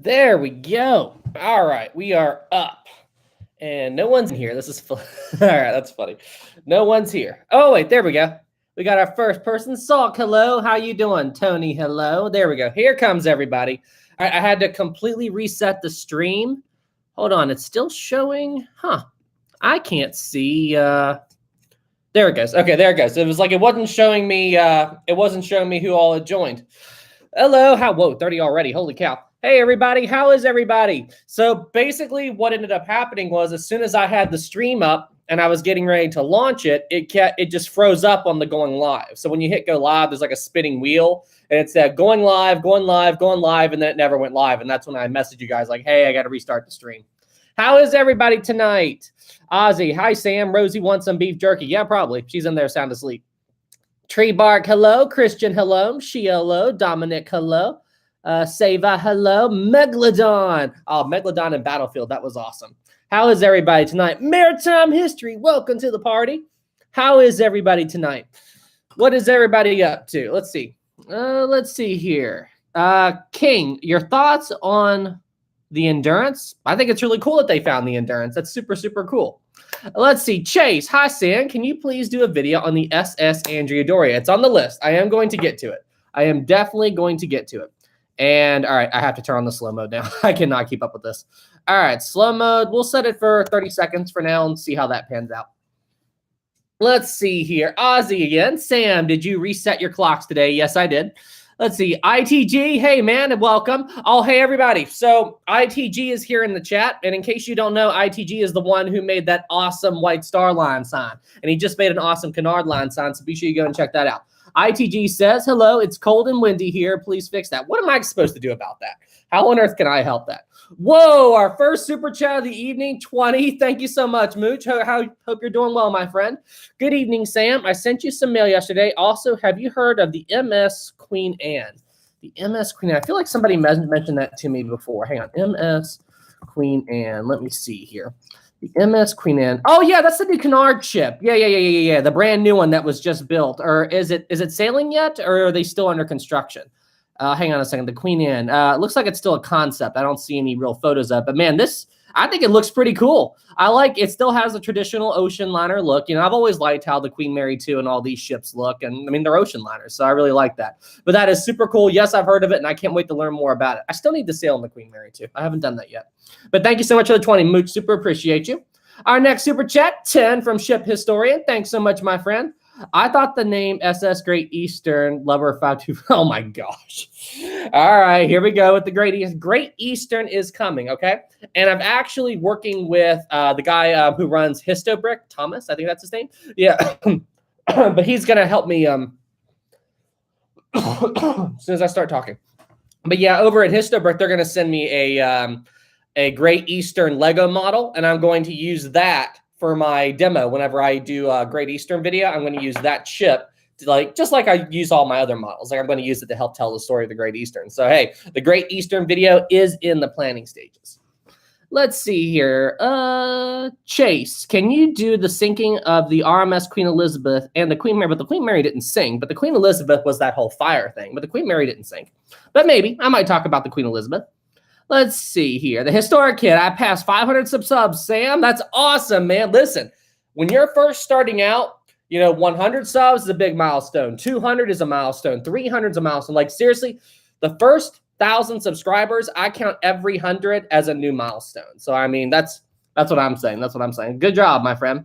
There we go. All right, we are up. And no one's in here. This is all right, that's funny. No one's here. Oh, wait, there we go. We got our first person. Salk, hello. How you doing? Tony, hello. There we go. Here comes everybody. All right, I had to completely reset the stream. Hold on, it's still showing. Huh. I can't see. There it goes. Okay, there it goes. It was like it wasn't showing me who all had joined. Hello, whoa, 30 already. Holy cow. Hey, everybody. How is everybody? So basically what ended up happening was as soon as I had the stream up and I was getting ready to launch it, it just froze up on the going live. So when you hit go live, there's like a spinning wheel and it said going live, going live, going live, and then it never went live. And that's when I messaged you guys like, hey, I got to restart the stream. How is everybody tonight? Ozzy, hi, Sam. Rosie wants some beef jerky. Yeah, probably. She's in there sound asleep. Tree Bark, hello. Christian, hello. Shia, hello. Dominic, hello. Seva, hello. Megalodon. Oh, Megalodon and Battlefield. That was awesome. How is everybody tonight? Maritime history. Welcome to the party. How is everybody tonight? What is everybody up to? Let's see. Let's see here. King, your thoughts on the Endurance? I think it's really cool that they found the Endurance. That's super, super cool. Let's see. Chase, hi, Sam. Can you please do a video on the SS Andrea Doria? It's on the list. I am going to get to it. I am definitely going to get to it. And, all right, I have to turn on the slow mode now. I cannot keep up with this. All right, slow mode. We'll set it for 30 seconds for now and see how that pans out. Let's see here. Ozzy again. Sam, did you reset your clocks today? Yes, I did. Let's see. ITG, hey, man, and welcome. Oh, hey, everybody. So ITG is here in the chat. And in case you don't know, ITG is the one who made that awesome white star line sign. And he just made an awesome canard line sign. So be sure you go and check that out. ITG says, hello, it's cold and windy here. Please fix that. What am I supposed to do about that? How on earth can I help that? Whoa, our first super chat of the evening, 20. Thank you so much, Mooch. Hope you're doing well, my friend. Good evening, Sam. I sent you some mail yesterday. Also, have you heard of the MS Queen Anne? The MS Queen Anne. I feel like somebody mentioned that to me before. Hang on. MS Queen Anne. Let me see here. The MS Queen Anne. Oh, yeah, that's the new Canard ship. Yeah. The brand new one that was just built. Or is it sailing yet, or are they still under construction? Hang on a second. The Queen Anne. It looks like it's still a concept. I don't see any real photos of it. But, man, I think it looks pretty cool. I like it. Still has a traditional ocean liner look. You know, I've always liked how the Queen Mary 2 and all these ships look. And, I mean, they're ocean liners, so I really like that. But that is super cool. Yes, I've heard of it, and I can't wait to learn more about it. I still need to sail in the Queen Mary 2. I haven't done that yet. But thank you so much for the 20, Mooch. Super appreciate you. Our next super chat, 10 from Ship Historian. Thanks so much, my friend. I thought the name SS Great Eastern Lover 52. Oh, my gosh. All right, here we go with the Great Eastern. Great Eastern is coming, okay? And I'm actually working with the guy who runs Histobrick, Thomas. I think that's his name. Yeah. But he's going to help me as soon as I start talking. But, yeah, over at Histobrick, they're going to send me a Great Eastern Lego model, and I'm going to use that for my demo. Whenever I do a Great Eastern video, I'm going to use that ship to just like I use all my other models. Like I'm going to use it to help tell the story of the Great Eastern. So, hey, the Great Eastern video is in the planning stages. Let's see here. Chase, can you do the sinking of the RMS Queen Elizabeth and the Queen Mary? But the Queen Mary didn't sink, but the Queen Elizabeth was that whole fire thing. But the Queen Mary didn't sink. But maybe I might talk about the Queen Elizabeth. Let's see here. The Historic Kid. I passed 500 subs, Sam. That's awesome, man. Listen, when you're first starting out, you know, 100 subs is a big milestone. 200 is a milestone. 300 is a milestone. Like, seriously, the first 1,000 subscribers, I count every 100 as a new milestone. So, I mean, that's what I'm saying. That's what I'm saying. Good job, my friend.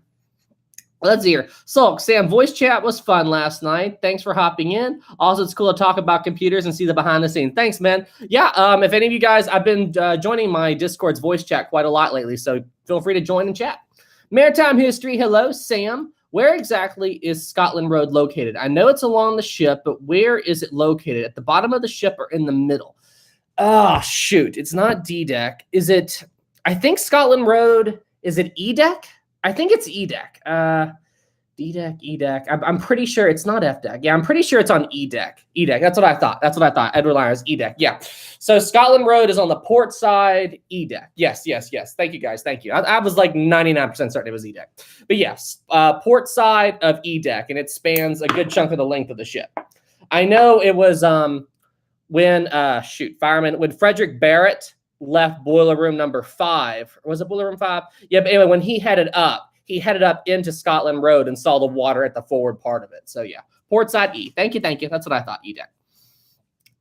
Let's see here. Sulk, Sam, voice chat was fun last night. Thanks for hopping in. Also, it's cool to talk about computers and see the behind the scenes. Thanks, man. Yeah, if any of you guys, I've been joining my Discord's voice chat quite a lot lately, so feel free to join and chat. Maritime history, hello, Sam. Where exactly is Scotland Road located? I know it's along the ship, but where is it located? At the bottom of the ship or in the middle? Oh, shoot. It's not D-deck. Is it, I think Scotland Road, is it E-deck? I think it's E-deck. D-deck, E-deck. I'm pretty sure it's not F-deck. Yeah, I'm pretty sure it's on E-deck. E-deck. That's what I thought. Edward Lyons, E-deck. Yeah. So Scotland Road is on the port side, E-deck. Yes. Thank you, guys. Thank you. I was like 99% certain it was E-deck. But yes, port side of E-deck, and it spans a good chunk of the length of the ship. I know it was when Frederick Barrett left boiler room number 5. Was it boiler room 5? Yeah, but anyway, when he headed up into Scotland Road and saw the water at the forward part of it. So yeah, portside E. Thank you. That's what I thought, E-Deck.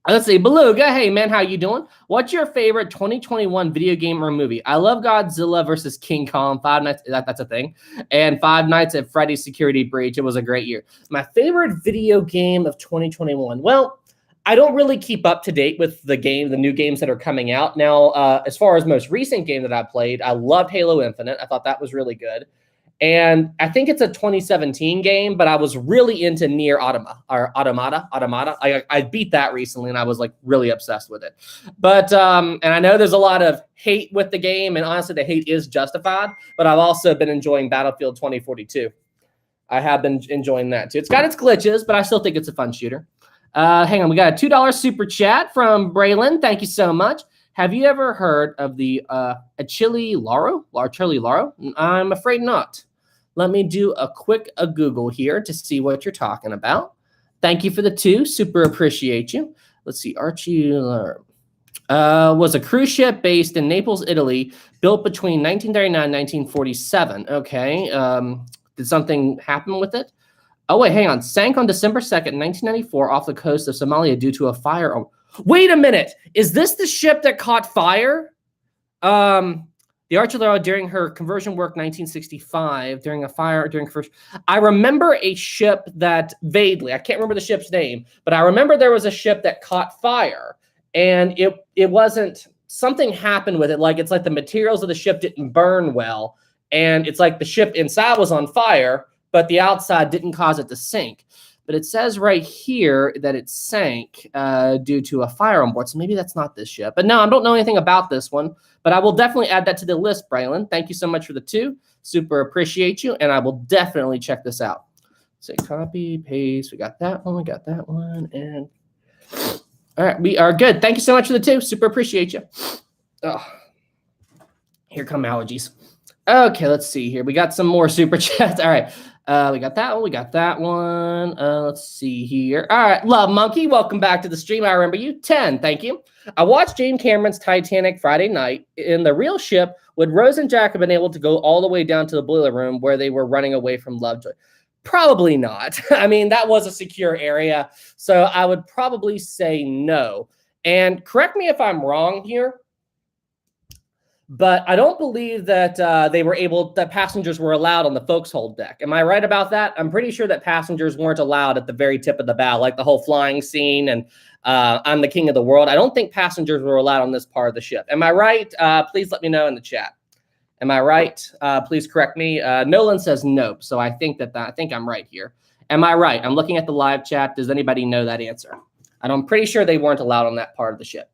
Let's see, Beluga. Hey, man, how you doing? What's your favorite 2021 video game or movie? I love Godzilla versus King Kong. Five Nights, that's a thing. And Five Nights at Freddy's Security Breach. It was a great year. My favorite video game of 2021. Well, I don't really keep up to date with the new games that are coming out. Now, as far as most recent game that I played, I loved Halo Infinite. I thought that was really good. And I think it's a 2017 game, but I was really into Nier Automata. I beat that recently, and I was like really obsessed with it. But and I know there's a lot of hate with the game, and honestly, the hate is justified. But I've also been enjoying Battlefield 2042. I have been enjoying that too. It's got its glitches, but I still think it's a fun shooter. Hang on, we got a $2 super chat from Braylon. Thank you so much. Have you ever heard of the Achille Lauro? I'm afraid not. Let me do a quick Google here to see what you're talking about. Thank you for the 2. Super appreciate you. Let's see. Achille was a cruise ship based in Naples, Italy, built between 1939 and 1947. Okay. Did something happen with it? Oh, wait, hang on. Sank on December 2nd, 1994 off the coast of Somalia due to a fire. Wait a minute. Is this the ship that caught fire? The Archuleta during her conversion work 1965 during a fire during conversion. I remember a ship that vaguely, I can't remember the ship's name, but I remember there was a ship that caught fire, and it wasn't, something happened with it. Like it's like the materials of the ship didn't burn well, and it's like the ship inside was on fire, but the outside didn't cause it to sink. But it says right here that it sank due to a fire on board. So maybe that's not this ship. But no, I don't know anything about this one. But I will definitely add that to the list, Braylon. Thank you so much for the 2. Super appreciate you. And I will definitely check this out. Say copy, paste. We got that one. And all right, we are good. Thank you so much for the 2. Super appreciate you. Oh, here come allergies. Okay, let's see here. We got some more super chats. All right. We got that one. Let's see here. All right, Love Monkey, welcome back to the stream. I remember you. 10, thank you. I watched James Cameron's Titanic Friday night. In the real ship, would Rose and Jack have been able to go all the way down to the boiler room where they were running away from Lovejoy? Probably not. I mean, that was a secure area, so I would probably say no. And correct me if I'm wrong here, but I don't believe that that passengers were allowed on the forecastle deck. Am I right about that? I'm pretty sure that passengers weren't allowed at the very tip of the bow, like the whole flying scene and I'm the king of the world. I don't think passengers were allowed on this part of the ship. Am I right? Please let me know in the chat. Am I right? Please correct me. Nolan says nope, so I think I think I'm right here. Am I right? I'm looking at the live chat. Does anybody know that answer? I'm pretty sure they weren't allowed on that part of the ship.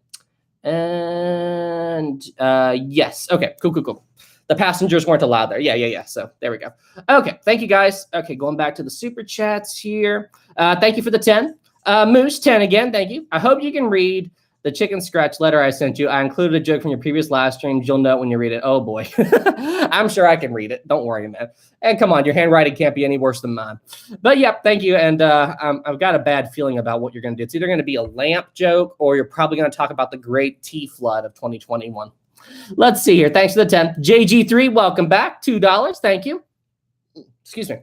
And yes. Okay, cool. The passengers weren't allowed there. Yeah. So there we go. Okay, thank you guys. Okay, going back to the super chats here. Thank you for the 10. Moose, 10 again. Thank you. I hope you can read the chicken scratch letter I sent you. I included a joke from your previous live stream. You'll know it when you read it. Oh boy. I'm sure I can read it. Don't worry, man. And come on, your handwriting can't be any worse than mine. But yeah, thank you. And I've got a bad feeling about what you're going to do. It's either going to be a lamp joke or you're probably going to talk about the great tea flood of 2021. Let's see here. Thanks for the 10. JG3, welcome back. $2. Thank you. Excuse me.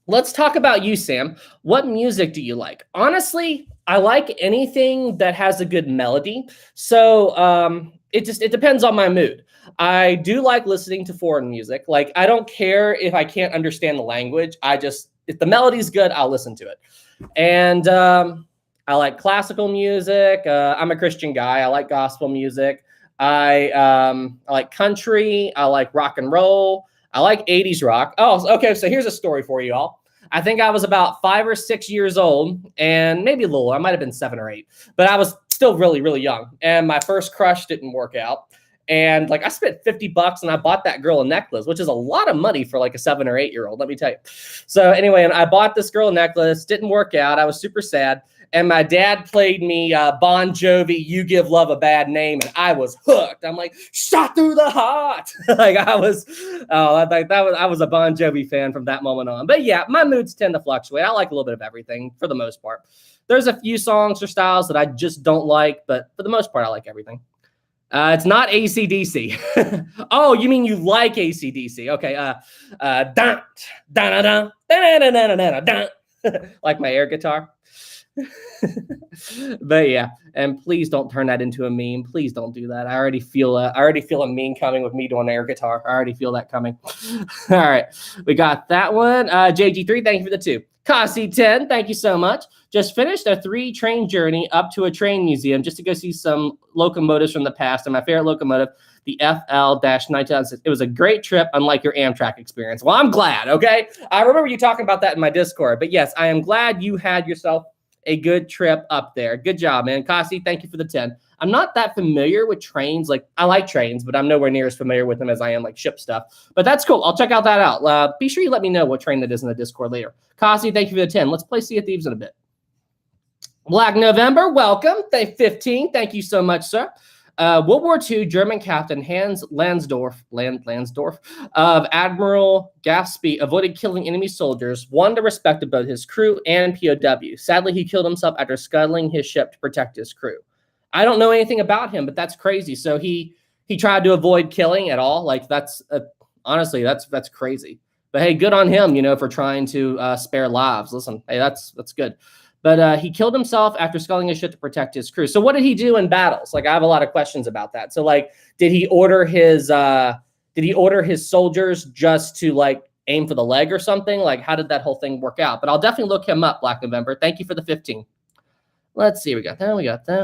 Let's talk about you, Sam. What music do you like? Honestly, I like anything that has a good melody. So it depends on my mood. I do like listening to foreign music. Like, I don't care if I can't understand the language. If the melody's good, I'll listen to it. And I like classical music. I'm a Christian guy. I like gospel music. I like country. I like rock and roll. I like 80s rock. Oh, okay. So here's a story for you all. I think I was about 5 or 6 years old, and maybe a little. I might have been 7 or 8, but I was still really, really young. And my first crush didn't work out. And like I spent $50 and I bought that girl a necklace, which is a lot of money for like a 7 or 8 year old. Let me tell you. So anyway, and I bought this girl a necklace. Didn't work out. I was super sad. And my dad played me Bon Jovi, You Give Love a Bad Name, and I was hooked. I'm like, shot through the heart. I was a Bon Jovi fan from that moment on. But yeah, my moods tend to fluctuate. I like a little bit of everything for the most part. There's a few songs or styles that I just don't like, but for the most part, I like everything. It's not AC/DC. Oh, you mean you like AC/DC? Okay. Dun, dun, dun, dun, dun, dun, dun, dun, dun, dun. Like my air guitar. But yeah, and please don't turn that into a meme. Please don't do that. I already feel a meme coming with me doing air guitar. I already feel that coming. All right, we got that one. JG3, thank you for the 2. Kasi10, thank you so much. Just finished a 3-train journey up to a train museum just to go see some locomotives from the past. And my favorite locomotive, the FL-926. It was a great trip, unlike your Amtrak experience. Well, I'm glad, okay? I remember you talking about that in my Discord. But yes, I am glad you had yourself a good trip up there. Good job, man. Kasi, thank you for the 10. I'm not that familiar with trains. Like, I like trains, but I'm nowhere near as familiar with them as I am like ship stuff. But that's cool. I'll check out that out. Be sure you let me know what train that is in the Discord later. Kasi, thank you for the 10. Let's play Sea of Thieves in a bit. Black November, welcome. 15. Thank you so much, sir. World War II German captain Hans Lansdorf of Admiral Gaspee avoided killing enemy soldiers, won the respect of both his crew and POW. Sadly, he killed himself after scuttling his ship to protect his crew. I don't know anything about him, but that's crazy. So he tried to avoid killing at all. Like honestly, that's crazy. But hey, good on him, for trying to spare lives. Listen, hey, that's good. But he killed himself after sculling his ship to protect his crew. So what did he do in battles? Like, I have a lot of questions about that. So, like, did he order his soldiers just to like aim for the leg or something? Like, how did that whole thing work out? But I'll definitely look him up, Black November. Thank you for the 15. Let's see. We got that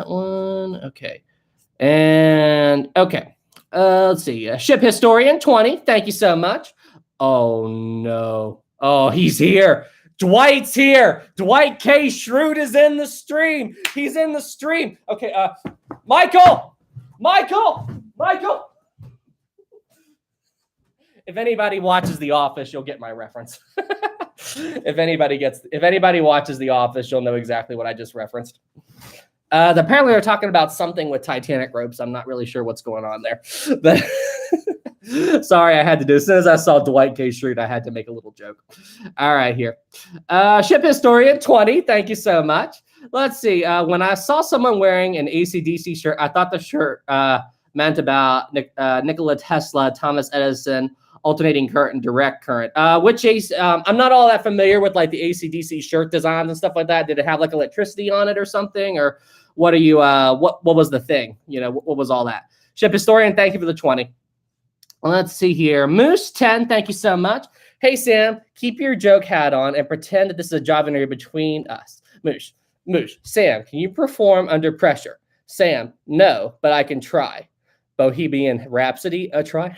one. Okay. And okay. Let's see. Ship Historian 20. Thank you so much. Oh, no. Oh, he's here. Dwight's here. Dwight K. Schrute is in the stream. He's in the stream. Okay, Michael. If anybody watches The Office, you'll get my reference. If anybody watches The Office, you'll know exactly what I just referenced. Apparently they're talking about something with Titanic ropes. I'm not really sure what's going on there. But sorry, I had to do it. As soon as I saw Dwight K. Schrute, I had to make a little joke. All right, here. Ship Historian 20, thank you so much. Let's see. When I saw someone wearing an AC/DC shirt, I thought the shirt meant about Nikola Tesla, Thomas Edison, alternating current and direct current. I'm not all that familiar with like the AC/DC shirt designs and stuff like that. Did it have like electricity on it or something? Or what are you, what was the thing? What was all that? Ship Historian, thank you for the 20. Let's see here. Moose 10, thank you so much. Hey, Sam, keep your joke hat on and pretend that this is a job interview between us. Moosh, Sam, can you perform under pressure? Sam, no, but I can try. Bohemian Rhapsody, a try.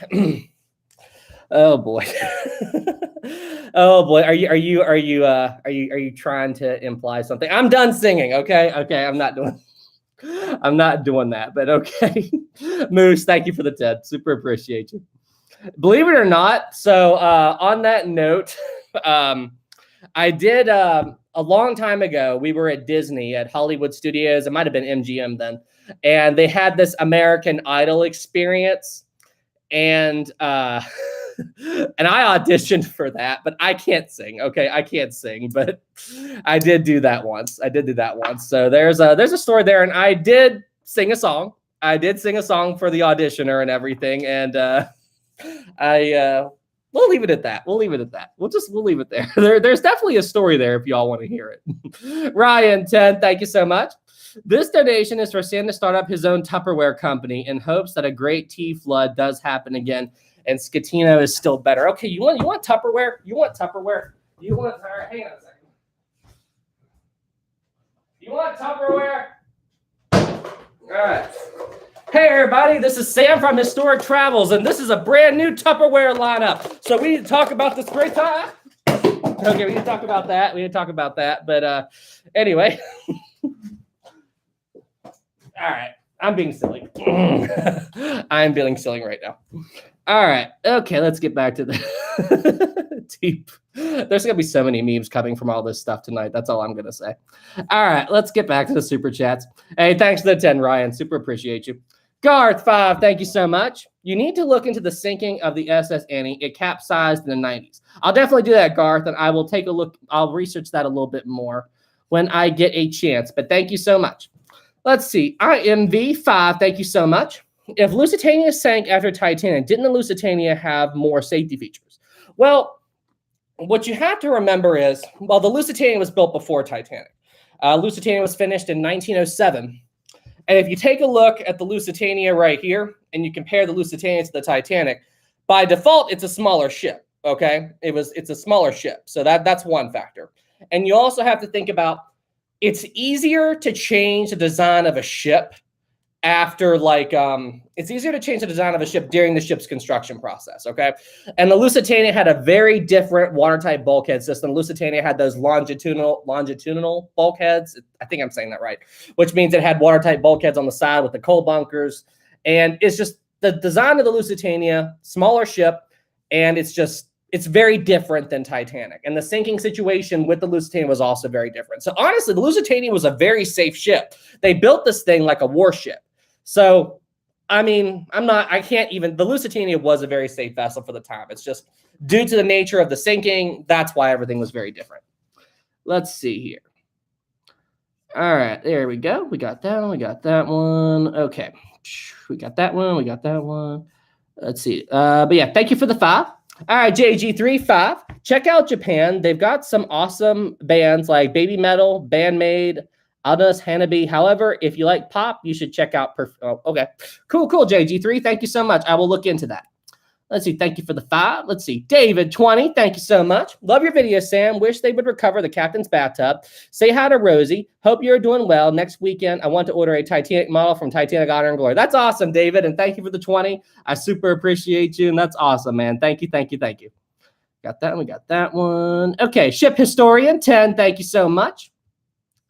Oh boy. Oh boy. Are you trying to imply something? I'm done singing. Okay. I'm not doing that, but okay. Moose, thank you for the 10. Super appreciate you. Believe it or not, so on that note, I did a long time ago, we were at Disney at Hollywood Studios. It might have been MGM then. And they had this American Idol experience. And I auditioned for that, but I can't sing. Okay, I can't sing, but I did do that once. So there's a story there, and I did sing a song. I did sing a song for the auditioner and everything, and we'll leave it at that. We'll leave it there. There's definitely a story there if y'all want to hear it. Ryan 10, thank you so much. This donation is for Sam to start up his own Tupperware company in hopes that a great tea flood does happen again and Scatino is still better. Okay, you want Tupperware? All right, hang on a second. You want Tupperware? All right. Hey everybody, this is Sam from Historic Travels, and this is a brand new Tupperware lineup. So we need to talk about this great time. Okay, we need to talk about that. But anyway. All right, I'm being silly. I'm being silly right now. All right, okay, let's get back to the deep. There's going to be so many memes coming from all this stuff tonight. That's all I'm going to say. All right, let's get back to the super chats. Hey, thanks for the 10, Ryan. Super appreciate you. Garth 5, thank you so much. You need to look into the sinking of the SS Annie. It capsized in the 90s. I'll definitely do that, Garth, and I will take a look. I'll research that a little bit more when I get a chance, but thank you so much. Let's see. IMV5, thank you so much. if Lusitania sank after Titanic, didn't the Lusitania have more safety features? Well, what you have to remember is, well, the Lusitania was built before Titanic. Lusitania was finished in 1907. And if you take a look at the Lusitania right here, and you compare the Lusitania to the Titanic, by default, it's a smaller ship, okay? It's a smaller ship, so that's one factor. And you also have to think about, it's easier to change the design of a ship after it's easier to change the design of a ship during the ship's construction process, okay? And the Lusitania had a very different watertight bulkhead system. Lusitania had those longitudinal bulkheads. I think I'm saying that right, which means it had watertight bulkheads on the side with the coal bunkers. And it's just the design of the Lusitania, smaller ship, and it's very different than Titanic. And the sinking situation with the Lusitania was also very different. So honestly, the Lusitania was a very safe ship. They built this thing like a warship. So, I mean, the Lusitania was a very safe vessel for the time. It's just due to the nature of the sinking, that's why everything was very different. Let's see here. All right, there we go. We got that one. We got that one. Okay. We got that one. We got that one. Let's see. But yeah, thank you for the 5. All right, JG35. Check out Japan. They've got some awesome bands like Baby Metal, Bandmade, Aldous Hanabi. However, if you like pop, you should check out. Okay, cool, JG3. Thank you so much. I will look into that. Let's see. Thank you for the 5. Let's see. David20. Thank you so much. Love your video, Sam. Wish they would recover the captain's bathtub. Say hi to Rosie. Hope you're doing well. Next weekend, I want to order a Titanic model from Titanic Honor and Glory. That's awesome, David. And thank you for the 20. I super appreciate you. And that's awesome, man. Thank you. Got that one. We got that one. Okay. Ship Historian 10. Thank you so much.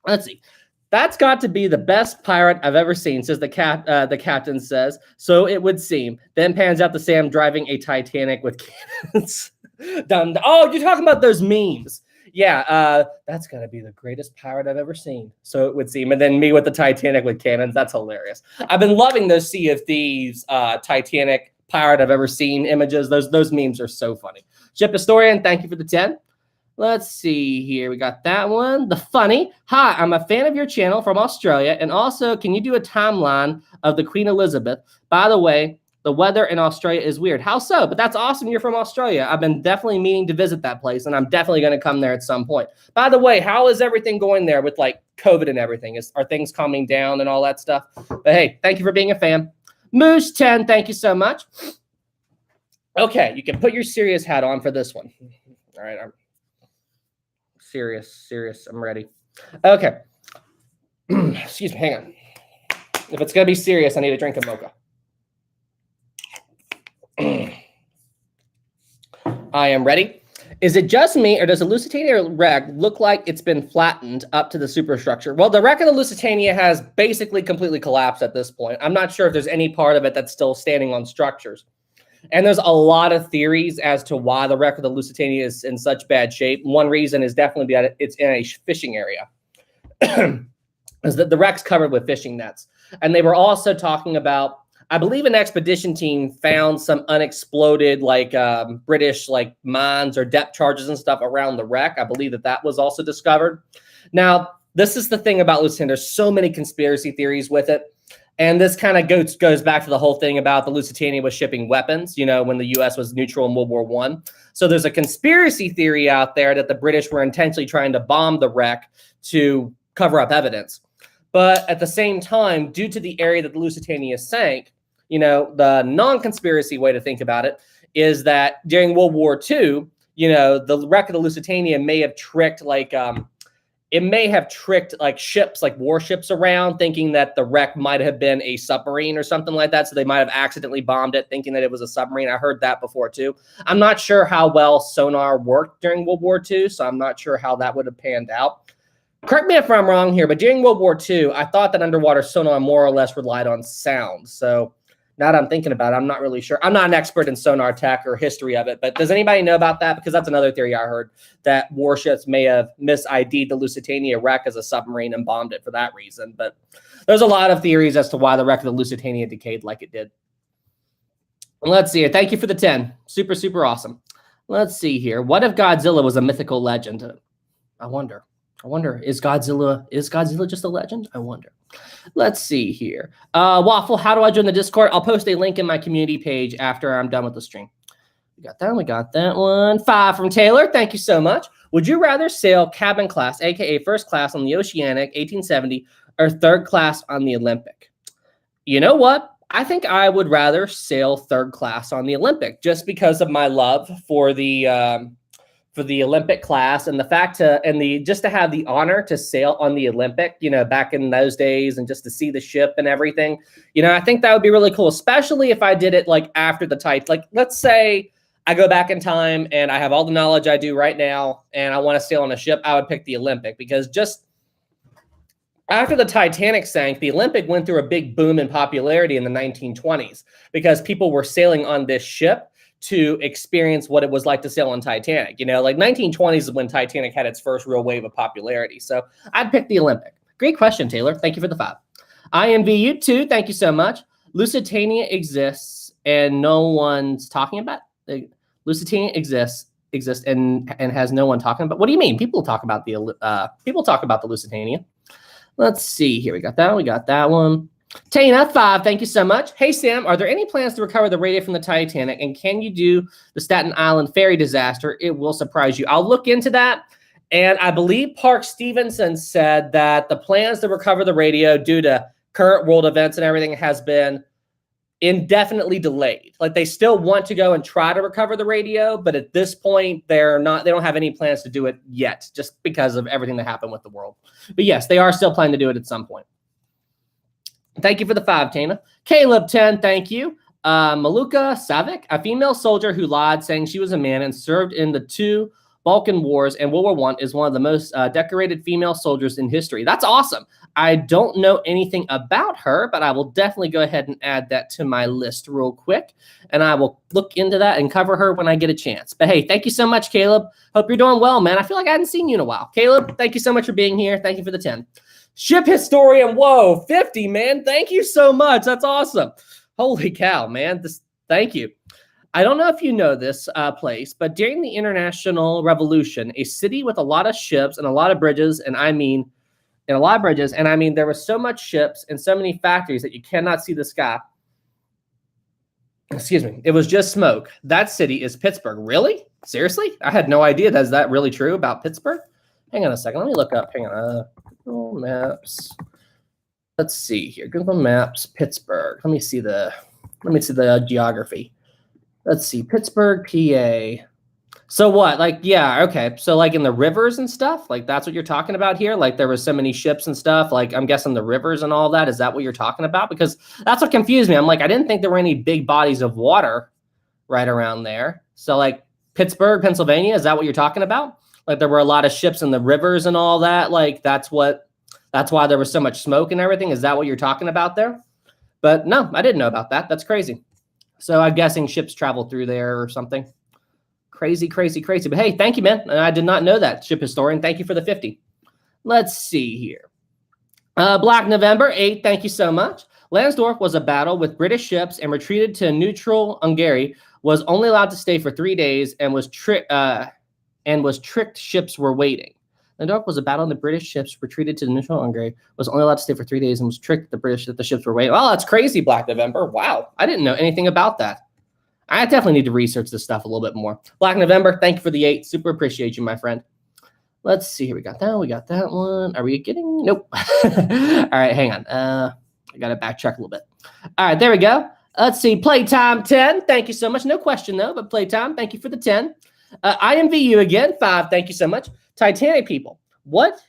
Let's see. That's got to be the best pirate I've ever seen, says the captain says. So it would seem. Then pans out to Sam driving a Titanic with cannons. Done. Oh, you're talking about those memes. Yeah, that's got to be the greatest pirate I've ever seen. So it would seem. And then me with the Titanic with cannons. That's hilarious. I've been loving those Sea of Thieves Titanic pirate I've ever seen images. Those memes are so funny. Ship Historian, thank you for the 10. Let's see here. We got that one. The funny. Hi, I'm a fan of your channel from Australia. And also, can you do a timeline of the Queen Elizabeth? By the way, the weather in Australia is weird. How so? But that's awesome. You're from Australia. I've been definitely meaning to visit that place, and I'm definitely going to come there at some point. By the way, how is everything going there with like COVID and everything? Are things calming down and all that stuff? But hey, thank you for being a fan. Moose 10, thank you so much. Okay, you can put your serious hat on for this one. All right, I'm serious. I'm ready. Okay. Excuse me. Hang on. If it's going to be serious, I need a drink of mocha. I am ready. Is it just me, or does the Lusitania wreck look like it's been flattened up to the superstructure? Well, the wreck of the Lusitania has basically completely collapsed at this point. I'm not sure if there's any part of it that's still standing on structures. And there's a lot of theories as to why the wreck of the Lusitania is in such bad shape. One reason is definitely that it's in a fishing area. Is that the wreck's covered with fishing nets. And they were also talking about, I believe an expedition team found some unexploded British mines or depth charges and stuff around the wreck. I believe that was also discovered. Now, this is the thing about Lusitania. There's so many conspiracy theories with it. And this kind of goes back to the whole thing about the Lusitania was shipping weapons, when the U.S. was neutral in World War I. So there's a conspiracy theory out there that the British were intentionally trying to bomb the wreck to cover up evidence. But at the same time, due to the area that the Lusitania sank, the non-conspiracy way to think about it is that during World War II, the wreck of the Lusitania may have tricked ships, like warships around, thinking that the wreck might have been a submarine or something like that. So they might have accidentally bombed it, thinking that it was a submarine. I heard that before too. I'm not sure how well sonar worked during World War II, so I'm not sure how that would have panned out. Correct me if I'm wrong here, but during World War II, I thought that underwater sonar more or less relied on sound. So now that I'm thinking about it, I'm not really sure. I'm not an expert in sonar tech or history of it, but does anybody know about that? Because that's another theory I heard, that warships may have mis-ID'd the Lusitania wreck as a submarine and bombed it for that reason. But there's a lot of theories as to why the wreck of the Lusitania decayed like it did. Let's see here. Thank you for the 10. Super, super awesome. Let's see here. What if Godzilla was a mythical legend? I wonder. I wonder, is Godzilla just a legend? I wonder. Let's see here. Waffle, how do I join the Discord? I'll post a link in my community page after I'm done with the stream. We got that one. 5 from Taylor. Thank you so much. Would you rather sail cabin class, aka first class on the Oceanic 1870, or third class on the Olympic? You know what? I think I would rather sail third class on the Olympic just because of my love for the Olympic class and the fact just to have the honor to sail on the Olympic, back in those days and just to see the ship and everything. I think that would be really cool, especially if I did it like after the Titanic. Like, let's say I go back in time and I have all the knowledge I do right now and I want to sail on a ship, I would pick the Olympic because just after the Titanic sank, the Olympic went through a big boom in popularity in the 1920s because people were sailing on this ship to experience what it was like to sail on Titanic. Like 1920s is when Titanic had its first real wave of popularity. So I'd pick the Olympic. Great question, Taylor. Thank you for the 5. IMVU 2, thank you so much. Lusitania exists and no one's talking about it. Lusitania exists and has no one talking about. What do you mean? People talk about the Lusitania. Let's see here. We got that one. Tana, 5, thank you so much. Hey, Sam, are there any plans to recover the radio from the Titanic? And can you do the Staten Island ferry disaster? It will surprise you. I'll look into that. And I believe Park Stevenson said that the plans to recover the radio due to current world events and everything has been indefinitely delayed. Like, they still want to go and try to recover the radio, but at this point they don't have any plans to do it yet, just because of everything that happened with the world. But yes, they are still planning to do it at some point. Thank you for the 5, Tana. Caleb, 10, thank you. Maluka Savic, a female soldier who lied saying she was a man and served in the 2 Balkan Wars and World War I, is one of the most decorated female soldiers in history. That's awesome. I don't know anything about her, but I will definitely go ahead and add that to my list real quick, and I will look into that and cover her when I get a chance. But hey, thank you so much, Caleb. Hope you're doing well, man. I feel like I hadn't seen you in a while. Caleb, thank you so much for being here. Thank you for the 10. Ship historian, whoa, 50, man. Thank you so much. That's awesome. Holy cow, man. Thank you. I don't know if you know this place, but during the International Revolution, a city with a lot of ships and a lot of bridges, and I mean there were so much ships and so many factories that you cannot see the sky. Excuse me. It was just smoke. That city is Pittsburgh. Really? Seriously? I had no idea. Is that really true about Pittsburgh? Hang on a second. Let me look up. Hang on. Google Maps. Let's see here. Google Maps, Pittsburgh. Let me see the geography. Let's see. Pittsburgh, PA. So what? Like, yeah, okay. So like in the rivers and stuff, like that's what you're talking about here? Like there was so many ships and stuff, like I'm guessing the rivers and all that. Is that what you're talking about? Because that's what confused me. I'm like, I didn't think there were any big bodies of water right around there. So like Pittsburgh, Pennsylvania, is that what you're talking about? Like there were a lot of ships in the rivers and all that. Like that's why there was so much smoke and everything. Is that what you're talking about there? But no, I didn't know about that. That's crazy. So I'm guessing ships travel through there or something. Crazy. But hey, thank you, man. I did not know that, ship historian. Thank you for the 50. Let's see here. Black November 8, thank you so much. Lansdorf was a battle with British ships and retreated to neutral Hungary, was only allowed to stay for 3 days and was tricked ships were waiting. Lansdorf was a battle and the British ships retreated to neutral Hungary, was only allowed to stay for 3 days and was tricked that the ships were waiting. Oh, that's crazy, Black November. Wow. I didn't know anything about that. I definitely need to research this stuff a little bit more. Black November, thank you for the 8. Super appreciate you, my friend. Let's see here. We got that one. Are we getting? Nope. All right, hang on. I got to backtrack a little bit. All right, there we go. Let's see. Playtime 10. Thank you so much. No question, though, but Playtime, thank you for the 10. IMVU again, 5. Thank you so much. Titanic people. What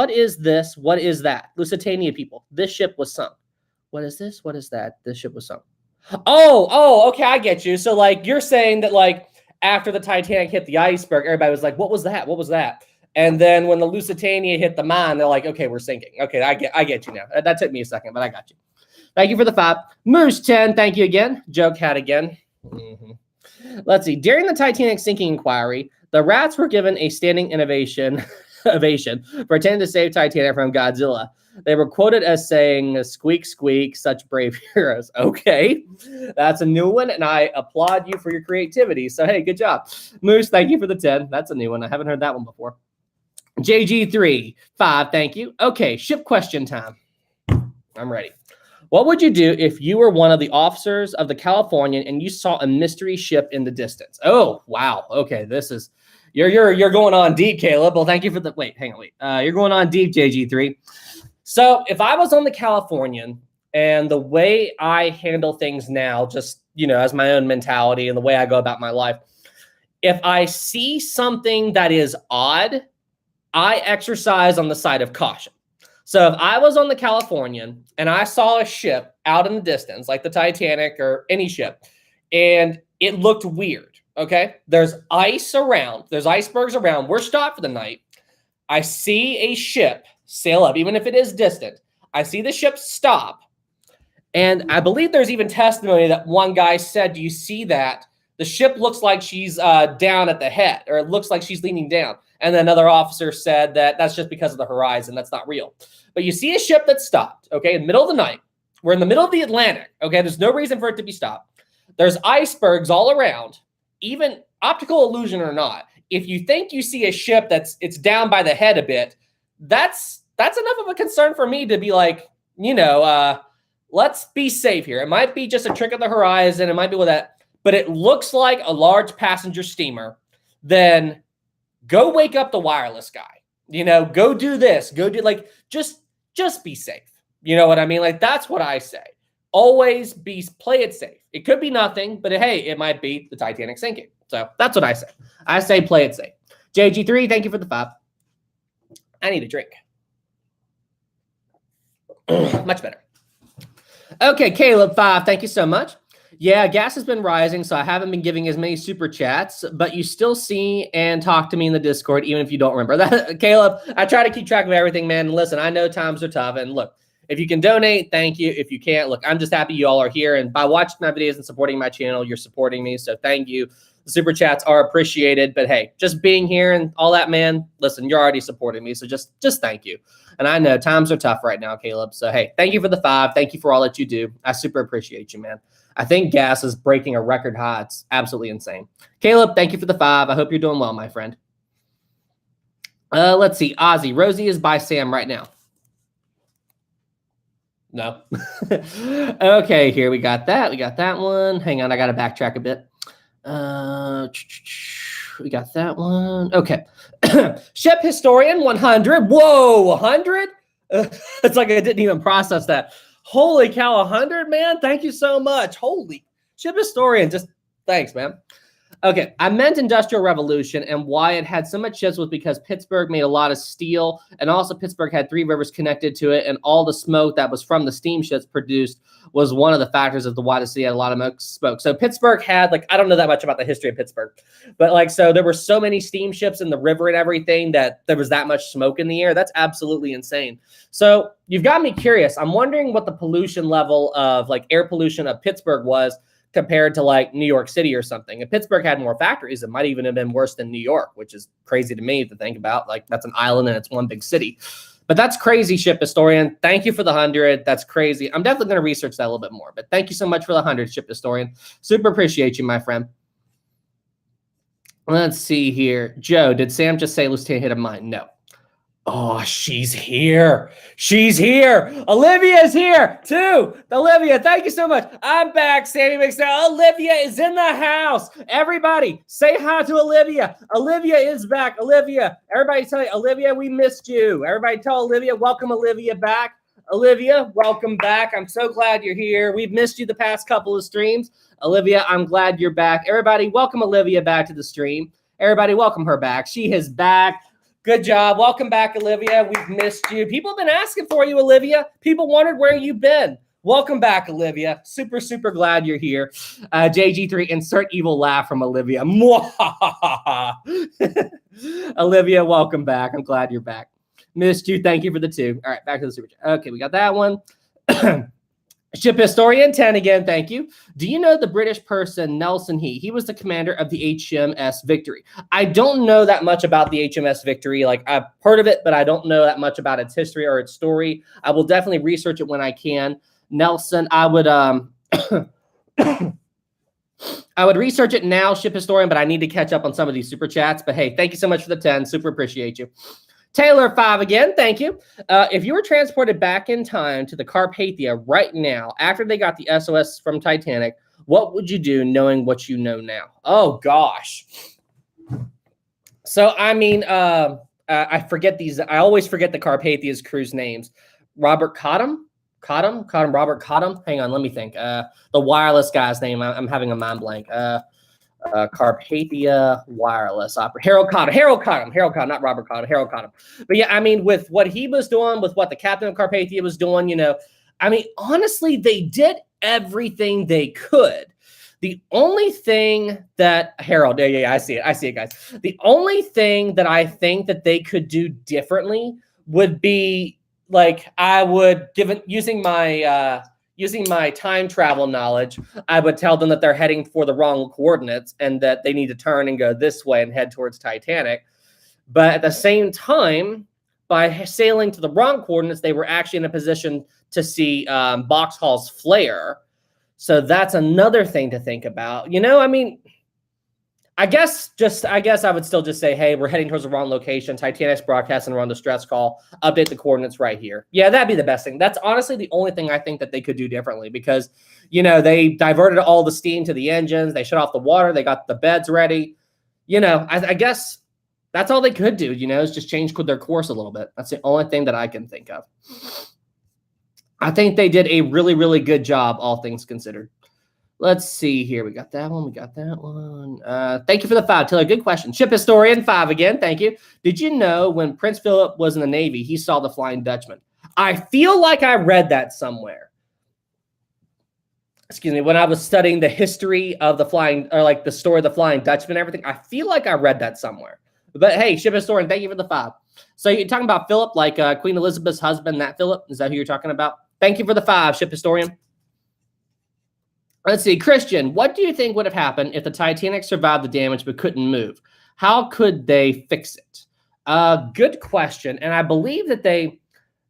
is this? What is that? Lusitania people. This ship was sunk. What is this? What is that? This ship was sunk. Oh, okay, I get you. So, like, you're saying that, like, after the Titanic hit the iceberg, everybody was like, what was that? What was that? And then when the Lusitania hit the mine, they're like, okay, we're sinking. Okay, I get you now. That took me a second, but I got you. Thank you for the 5. Moose 10, thank you again. Joke hat again. Let's see. During the Titanic sinking inquiry, the rats were given a standing ovation for attempting to save Titanic from Godzilla. They were quoted as saying, squeak, squeak, such brave heroes. Okay, that's a new one, and I applaud you for your creativity. So, hey, good job. Moose, thank you for the 10. That's a new one. I haven't heard that one before. JG3, 5, thank you. Okay, ship question time. I'm ready. What would you do if you were one of the officers of the Californian and you saw a mystery ship in the distance? Oh, wow. Okay, this is you're going on deep, Caleb. Well, thank you for the wait. You're going on deep, JG3. So if I was on the Californian and the way I handle things now, just as my own mentality and the way I go about my life, if I see something that is odd, I exercise on the side of caution. So if I was on the Californian and I saw a ship out in the distance, like the Titanic or any ship, and it looked weird, okay? There's ice around. There's icebergs around. We're stopped for the night. I see a ship sail up, even if it is distant. I see the ship stop. And I believe there's even testimony that one guy said, do you see that? The ship looks like she's down at the head, or it looks like she's leaning down. And then another officer said that that's just because of the horizon. That's not real. But you see a ship that stopped, okay, in the middle of the night. We're in the middle of the Atlantic, okay? There's no reason for it to be stopped. There's icebergs all around, even optical illusion or not. If you think you see a ship it's down by the head a bit, that's enough of a concern for me to be like, let's be safe here. It might be just a trick of the horizon. It might be with that, but it looks like a large passenger steamer. Then go wake up the wireless guy. Go do this. Go do just be safe. You know what I mean? Like, that's what I say. Always play it safe. It could be nothing, but hey, it might be the Titanic sinking. So that's what I say. I say play it safe. JG3, thank you for the 5. I need a drink. Much better. Okay, Caleb, 5, thank you so much. Yeah, gas has been rising, so I haven't been giving as many super chats, but you still see and talk to me in the Discord, even if you don't remember that. Caleb, I try to keep track of everything, man. And listen, I know times are tough, and look, if you can donate, thank you. If you can't, look, I'm just happy you all are here, and by watching my videos and supporting my channel, you're supporting me, so thank you. The super chats are appreciated, but hey, just being here and all that, man, listen, you're already supporting me, so just thank you. And I know times are tough right now, Caleb, so hey, thank you for the 5. Thank you for all that you do. I super appreciate you, man. I think gas is breaking a record high. It's absolutely insane. Caleb, thank you for the 5. I hope you're doing well, my friend. Let's see. Ozzy, Rosie is by Sam right now. No. Okay, here we got that. We got that one. Hang on, I got to backtrack a bit. We got that one. Okay. Ship Historian 100. Whoa, 100? It's like I didn't even process that. Holy cow, 100, man. Thank you so much. Holy Ship Historian. Just thanks, man. Okay, I meant Industrial Revolution, and why it had so much ships was because Pittsburgh made a lot of steel, and also Pittsburgh had 3 rivers connected to it, and all the smoke that was from the steamships produced was one of the factors of why the city had a lot of smoke. So Pittsburgh had, I don't know that much about the history of Pittsburgh, but so there were so many steamships in the river and everything that there was that much smoke in the air. That's absolutely insane. So you've got me curious. I'm wondering what the pollution level of air pollution of Pittsburgh was compared to New York City or something. If Pittsburgh had more factories, it might even have been worse than New York, which is crazy to me to think about. That's an island and it's one big city. But that's crazy, Ship Historian. Thank you for the 100. That's crazy. I'm definitely going to research that a little bit more. But thank you so much for the 100, Ship Historian. Super appreciate you, my friend. Let's see here. Joe, did Sam just say Lusitania hit a mine? No. Oh, she's here. She's here. Olivia's here too. Olivia, thank you so much. I'm back, Sammy McStyle. Olivia is in the house. Everybody, say hi to Olivia. Olivia is back. Olivia, everybody tell Olivia, we missed you. Everybody tell Olivia, welcome Olivia back. Olivia, welcome back. I'm so glad you're here. We've missed you the past couple of streams. Olivia, I'm glad you're back. Everybody, welcome Olivia back to the stream. Everybody, welcome her back. She is back. Good job. Welcome back, Olivia. We've missed you. People have been asking for you, Olivia. People wondered where you've been. Welcome back, Olivia. Super, super glad you're here. JG3, insert evil laugh from Olivia. Olivia, welcome back. I'm glad you're back. Missed you. Thank you for the 2. All right, back to the super chat. Okay, we got that one. Ship Historian 10 again, thank you. Do you know the British person Nelson He was the commander of the HMS Victory. I don't know that much about the HMS Victory. I've heard of it, but I don't know that much about its history or its story. I will definitely research it when I can. Nelson, I would I would research it now, Ship Historian, but I need to catch up on some of these super chats. But hey, thank you so much for the 10. Super appreciate you. Taylor 5 again, thank you. If you were transported back in time to the Carpathia right now, after they got the SOS from Titanic, what would you do knowing what you know now? Oh, gosh. So, I mean, I forget these. I always forget the Carpathia's crew's names. Robert Cottam? Robert Cottam? Hang on, let me think. The wireless guy's name. I'm having a mind blank. Carpathia wireless operator. Harold Cottam, not Robert Cottam, Harold Cottam. But yeah, I mean, with what he was doing, with what the captain of Carpathia was doing, you know, I mean, honestly, they did everything they could. The only thing that Harold, yeah, I see it, guys. The only thing that I think that they could do differently would be like I would using my time travel knowledge, I would tell them that they're heading for the wrong coordinates and that they need to turn and go this way and head towards Titanic. But at the same time, by sailing to the wrong coordinates, they were actually in a position to see Boxhall's flare. So that's another thing to think about. You know, I mean, I guess I would still just say, hey, we're heading towards the wrong location. Titanic's broadcasting, we're on the stress call. Update the coordinates right here. Yeah, that'd be the best thing. That's honestly the only thing I think that they could do differently because, you know, they diverted all the steam to the engines. They shut off the water. They got the beds ready. You know, I guess that's all they could do, you know, is just change their course a little bit. That's the only thing that I can think of. I think they did a really, really good job, all things considered. Let's see here. We got that one. Thank you for the 5, Taylor. Good question. Ship historian 5 again. Thank you. Did you know when Prince Philip was in the Navy, he saw the Flying Dutchman? I feel like I read that somewhere. Excuse me. When I was studying the history of the flying, or like the story of the Flying Dutchman and everything, I feel like I read that somewhere. But hey, ship historian, thank you for the 5. So you're talking about Philip, like Queen Elizabeth's husband, that Philip? Is that who you're talking about? Thank you for the 5, ship historian. Let's see. Christian, what do you think would have happened if the Titanic survived the damage but couldn't move? How could they fix it? Good question. And I believe that they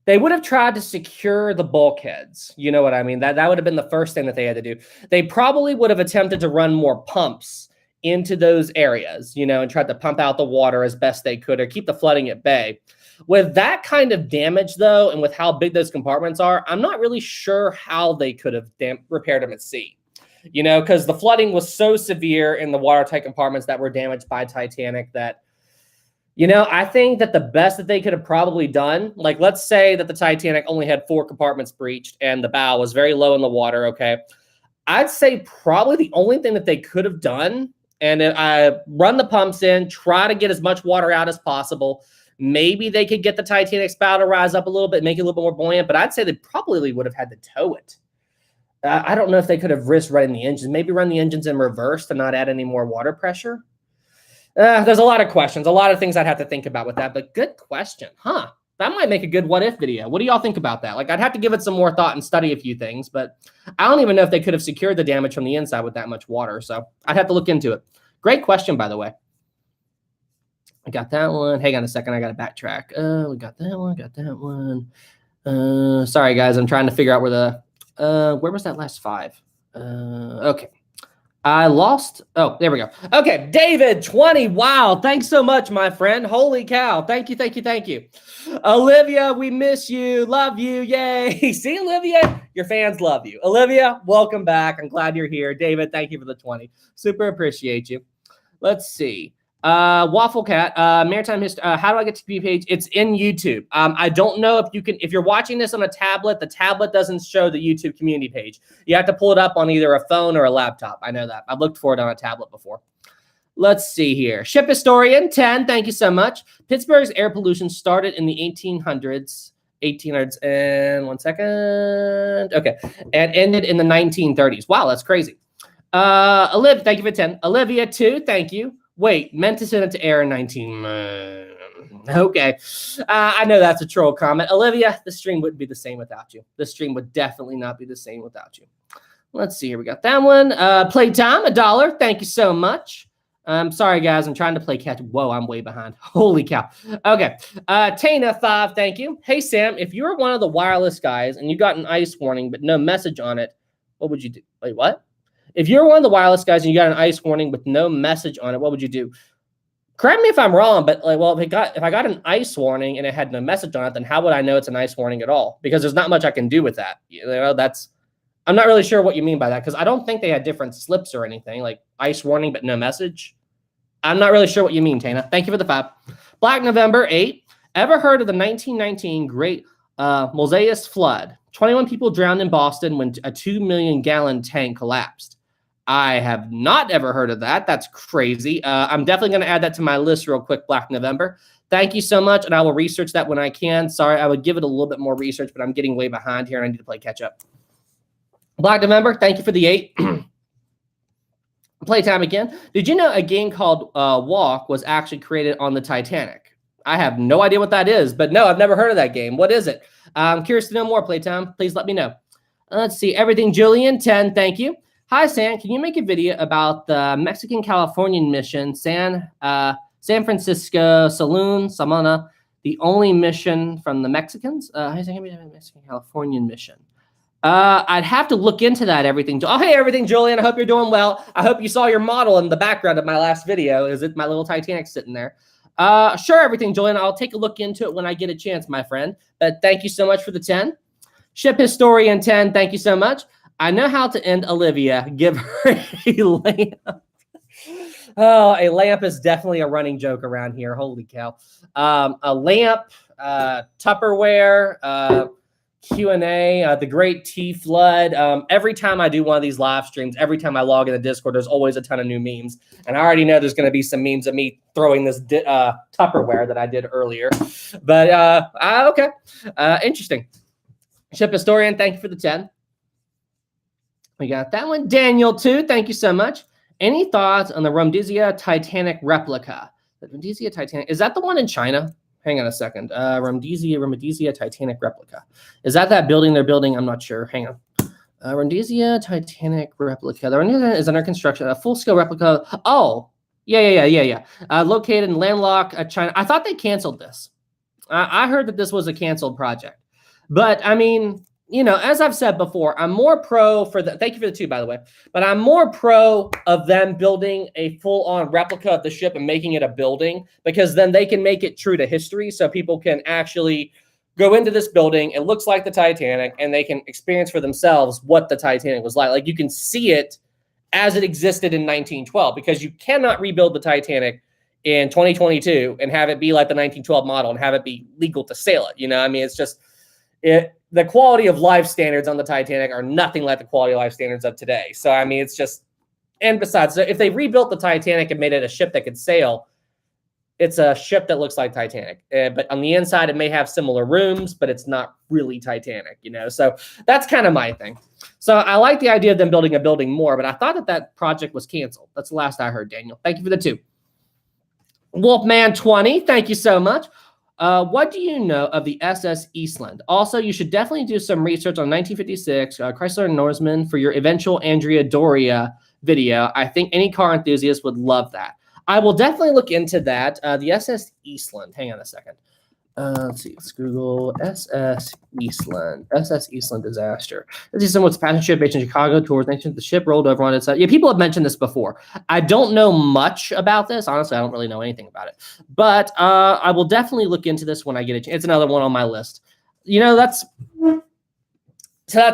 would have tried to secure the bulkheads. You know what I mean? That would have been the first thing that they had to do. They probably would have attempted to run more pumps into those areas, you know, and tried to pump out the water as best they could or keep the flooding at bay. With that kind of damage, though, and with how big those compartments are, I'm not really sure how they could have repaired them at sea. You know, because the flooding was so severe in the watertight compartments that were damaged by Titanic that, you know, I think that the best that they could have probably done, like let's say that the Titanic only had 4 compartments breached and the bow was very low in the water, okay? I'd say probably the only thing that they could have done, and run the pumps in, try to get as much water out as possible. Maybe they could get the Titanic's bow to rise up a little bit, make it a little bit more buoyant, but I'd say they probably would have had to tow it. I don't know if they could have risked running the engines. Maybe run the engines in reverse to not add any more water pressure. There's a lot of questions, a lot of things I'd have to think about with that, but good question. Huh? That might make a good what-if video. What do y'all think about that? Like, I'd have to give it some more thought and study a few things, but I don't even know if they could have secured the damage from the inside with that much water, so I'd have to look into it. Great question, by the way. I got that one. Hang on a second. I got to backtrack. We got that one. Sorry, guys. I'm trying to figure out where was that last 5? Okay. I lost. Oh, there we go. Okay. David, 20. Wow. Thanks so much, my friend. Holy cow. Thank you. Olivia, we miss you. Love you. Yay. See, Olivia, your fans love you. Olivia, welcome back. I'm glad you're here. David, thank you for the 20. Super appreciate you. Let's see. Waffle Cat, Maritime History. How do I get to the page? It's in YouTube. I don't know if you can, if you're watching this on a tablet, the tablet doesn't show the YouTube community page. You have to pull it up on either a phone or a laptop. I know that. I've looked for it on a tablet before. Let's see here. Ship Historian 10. Thank you so much. Pittsburgh's air pollution started in the 1800s. And 1 second. Okay. And ended in the 1930s. Wow, that's crazy. Olivia, thank you for 10. Olivia 2. Thank you. Wait, meant to send it to air in 19. Okay. I know that's a troll comment. Olivia, the stream wouldn't be the same without you. The stream would definitely not be the same without you. Let's see here. We got that one. Playtime, $1. Thank you so much. Sorry, guys. I'm trying to play catch. Whoa, I'm way behind. Holy cow. Okay. Tana, 5. Thank you. Hey, Sam, if you were one of the wireless guys and you got an ice warning but no message on it, what would you do? Wait, what? If you're one of the wireless guys and you got an ice warning with no message on it, what would you do? Correct me if I'm wrong, but like, well, if I got an ice warning and it had no message on it, then how would I know it's an ice warning at all? Because there's not much I can do with that. You know, I'm not really sure what you mean by that, because I don't think they had different slips or anything, like ice warning but no message. I'm not really sure what you mean, Tana. Thank you for the 5. Black November 8. Ever heard of the 1919 Great Mosaic Flood? 21 people drowned in Boston when a 2 million gallon tank collapsed. I have not ever heard of that. That's crazy. I'm definitely going to add that to my list real quick, Black November. Thank you so much, and I will research that when I can. Sorry, I would give it a little bit more research, but I'm getting way behind here, and I need to play catch up. Black November, thank you for the 8. Playtime again. Did you know a game called Walk was actually created on the Titanic? I have no idea what that is, but no, I've never heard of that game. What is it? I'm curious to know more, Playtime. Please let me know. Let's see. Everything Julian, 10, thank you. Hi, Sam. Can you make a video about the Mexican Californian mission, San Francisco Saloon, Samana, the only mission from the Mexicans? Mexican Californian mission. I'd have to look into that, everything. Oh, hey, everything, Julian. I hope you're doing well. I hope you saw your model in the background of my last video. Is it my little Titanic sitting there? Sure, everything, Julian. I'll take a look into it when I get a chance, my friend. But thank you so much for the 10. Ship Historian 10, thank you so much. I know how to end Olivia. Give her a lamp. Oh, a lamp is definitely a running joke around here. Holy cow. A lamp, Tupperware, Q&A, the great tea flood. Every time I do one of these live streams, every time I log in the Discord, there's always a ton of new memes. And I already know there's going to be some memes of me throwing this Tupperware that I did earlier. But okay, interesting. Ship Historian, thank you for the 10. We got that one. Daniel, 2, thank you so much. Any thoughts on the Romdizia Titanic replica? The Romdizia Titanic, is that the one in China? Hang on a second. Romdizia Titanic replica. Is that building they're building? I'm not sure. Hang on. Romdizia Titanic replica. The Romdizia is under construction. A full-scale replica. Oh, yeah. Located in landlocked China. I thought they canceled this. I heard that this was a canceled project. But, I mean, you know, as I've said before, I'm more pro for the, thank you for the 2, by the way, but I'm more pro of them building a full-on replica of the ship and making it a building, because then they can make it true to history, so people can actually go into this building. It looks like the Titanic, and they can experience for themselves what the Titanic was like. Like, you can see it as it existed in 1912, because you cannot rebuild the Titanic in 2022 and have it be like the 1912 model and have it be legal to sail it. You know, I mean, it's just, the quality of life standards on the Titanic are nothing like the quality of life standards of today. So, I mean, it's just, and besides, if they rebuilt the Titanic and made it a ship that could sail, it's a ship that looks like Titanic. But on the inside, it may have similar rooms, but it's not really Titanic, you know? So that's kind of my thing. So I like the idea of them building a building more, but I thought that project was canceled. That's the last I heard, Daniel. Thank you for the 2. Wolfman 20, thank you so much. What do you know of the SS Eastland? Also, you should definitely do some research on 1956 Chrysler Norseman for your eventual Andrea Doria video. I think any car enthusiast would love that. I will definitely look into that. The SS Eastland. Hang on a second. Let's see. Let's Google SS Eastland. SS Eastland disaster. This is someone's passenger ship based in Chicago towards the ship rolled over on its side. Yeah, people have mentioned this before. I don't know much about this. Honestly, I don't really know anything about it. But I will definitely look into this when I get a chance. It's another one on my list. You know, that's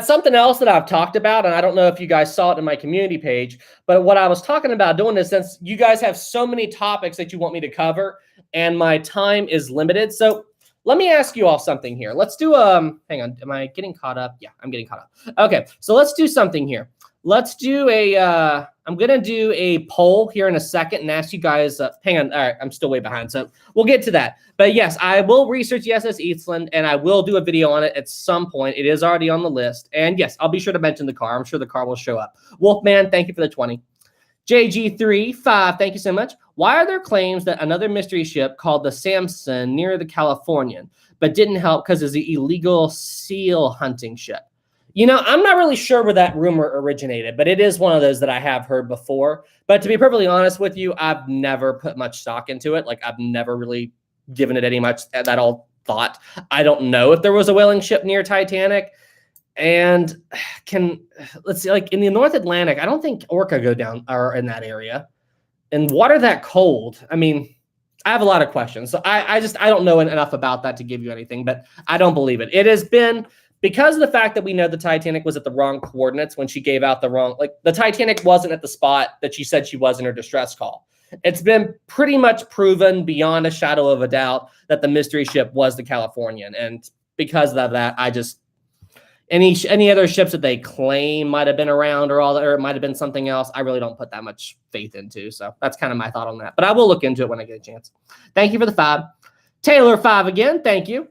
something else that I've talked about, and I don't know if you guys saw it in my community page, but what I was talking about doing is, since you guys have so many topics that you want me to cover, and my time is limited. So let me ask you all something here. Let's do, hang on, am I getting caught up? Yeah, I'm getting caught up. Okay, so let's do something here. Let's do I'm going to do a poll here in a second and ask you guys, hang on, all right, I'm still way behind, so we'll get to that. But yes, I will research the SS Eastland, and I will do a video on it at some point. It is already on the list. And yes, I'll be sure to mention the car. I'm sure the car will show up. Wolfman, thank you for the 20. JG35, thank you so much. Why are there claims that another mystery ship called the Samson near the Californian, but didn't help because it's the illegal seal hunting ship? You know, I'm not really sure where that rumor originated, but it is one of those that I have heard before. But to be perfectly honest with you, I've never put much stock into it. Like, I've never really given it any much that all thought. I don't know if there was a whaling ship near Titanic. And let's see, like in the North Atlantic, I don't think orca go down or in that area. And water that cold, I mean, I have a lot of questions. So I don't know enough about that to give you anything, but I don't believe it. It has been because of the fact that we know the Titanic was at the wrong coordinates when she gave out the wrong, like the Titanic wasn't at the spot that she said she was in her distress call. It's been pretty much proven beyond a shadow of a doubt that the mystery ship was the Californian. And because of that, I just, any other ships that they claim might have been around or it might have been something else, I really don't put that much faith into. So that's kind of my thought on that. But I will look into it when I get a chance. Thank you for the 5. Taylor 5 again. Thank you.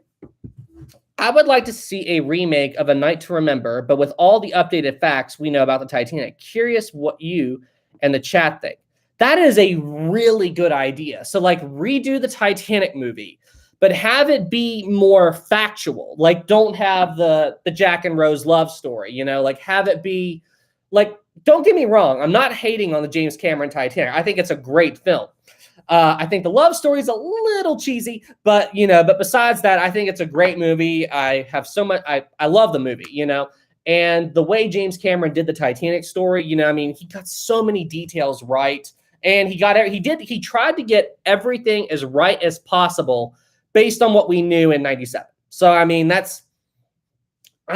I would like to see a remake of A Night to Remember, but with all the updated facts we know about the Titanic. Curious what you and the chat think. That is a really good idea. So like redo the Titanic movie, but have it be more factual. Like don't have the Jack and Rose love story, you know, like have it be like, don't get me wrong. I'm not hating on the James Cameron Titanic. I think it's a great film. I think the love story is a little cheesy, but besides that, I think it's a great movie. I have so much, I love the movie, and the way James Cameron did the Titanic story, he got so many details right. And he tried to get everything as right as possible based on what we knew in 97. So, I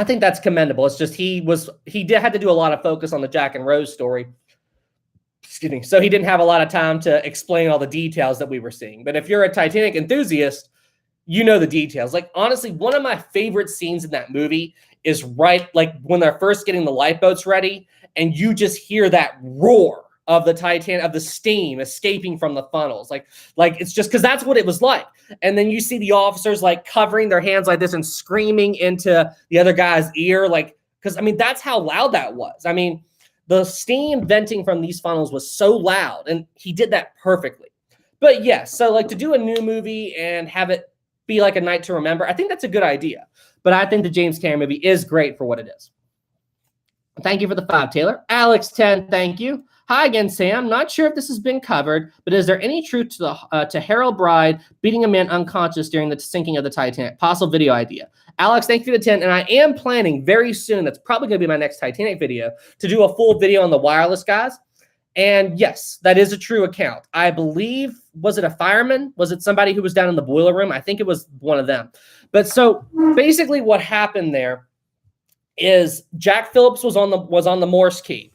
think that's commendable. It's just, he had to do a lot of focus on the Jack and Rose story. Excuse me. So he didn't have a lot of time to explain all the details that we were seeing. But if you're a Titanic enthusiast, you know the details. Like, honestly, one of my favorite scenes in that movie is right, like when they're first getting the lifeboats ready and you just hear that roar of the Titanic, of the steam escaping from the funnels. Like it's just because that's what it was like. And then you see the officers like covering their hands like this and screaming into the other guy's ear. Like, because that's how loud that was. The steam venting from these funnels was so loud, and he did that perfectly. But yes, so like to do a new movie and have it be like A Night to Remember, I think that's a good idea. But I think the James Cameron movie is great for what it is. Thank you for the 5, Taylor. Alex 10, thank you. Hi again, Sam. Not sure if this has been covered, but is there any truth to Harold Bride beating a man unconscious during the sinking of the Titanic? Possible video idea. Alex, thank you for the 10. And I am planning very soon, that's probably going to be my next Titanic video, to do a full video on the wireless guys. And yes, that is a true account. I believe, was it a fireman? Was it somebody who was down in the boiler room? I think it was one of them. But so basically what happened there is Jack Phillips was on the Morse key.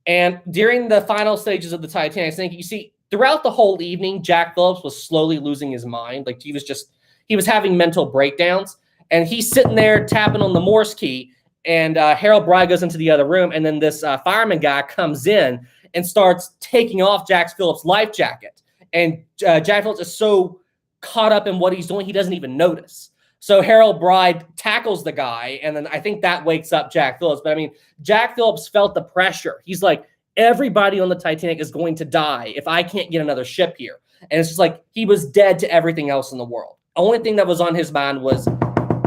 And during the final stages of the Titanic, I think you see throughout the whole evening, Jack Phillips was slowly losing his mind. Like he was having mental breakdowns, and he's sitting there tapping on the Morse key. And Harold Bride goes into the other room, and then this fireman guy comes in and starts taking off Jack Phillips' life jacket. And Jack Phillips is so caught up in what he's doing, he doesn't even notice. So Harold Bride tackles the guy, and then I think that wakes up Jack Phillips. But Jack Phillips felt the pressure. He's like, everybody on the Titanic is going to die if I can't get another ship here. And it's just like he was dead to everything else in the world. Only thing that was on his mind was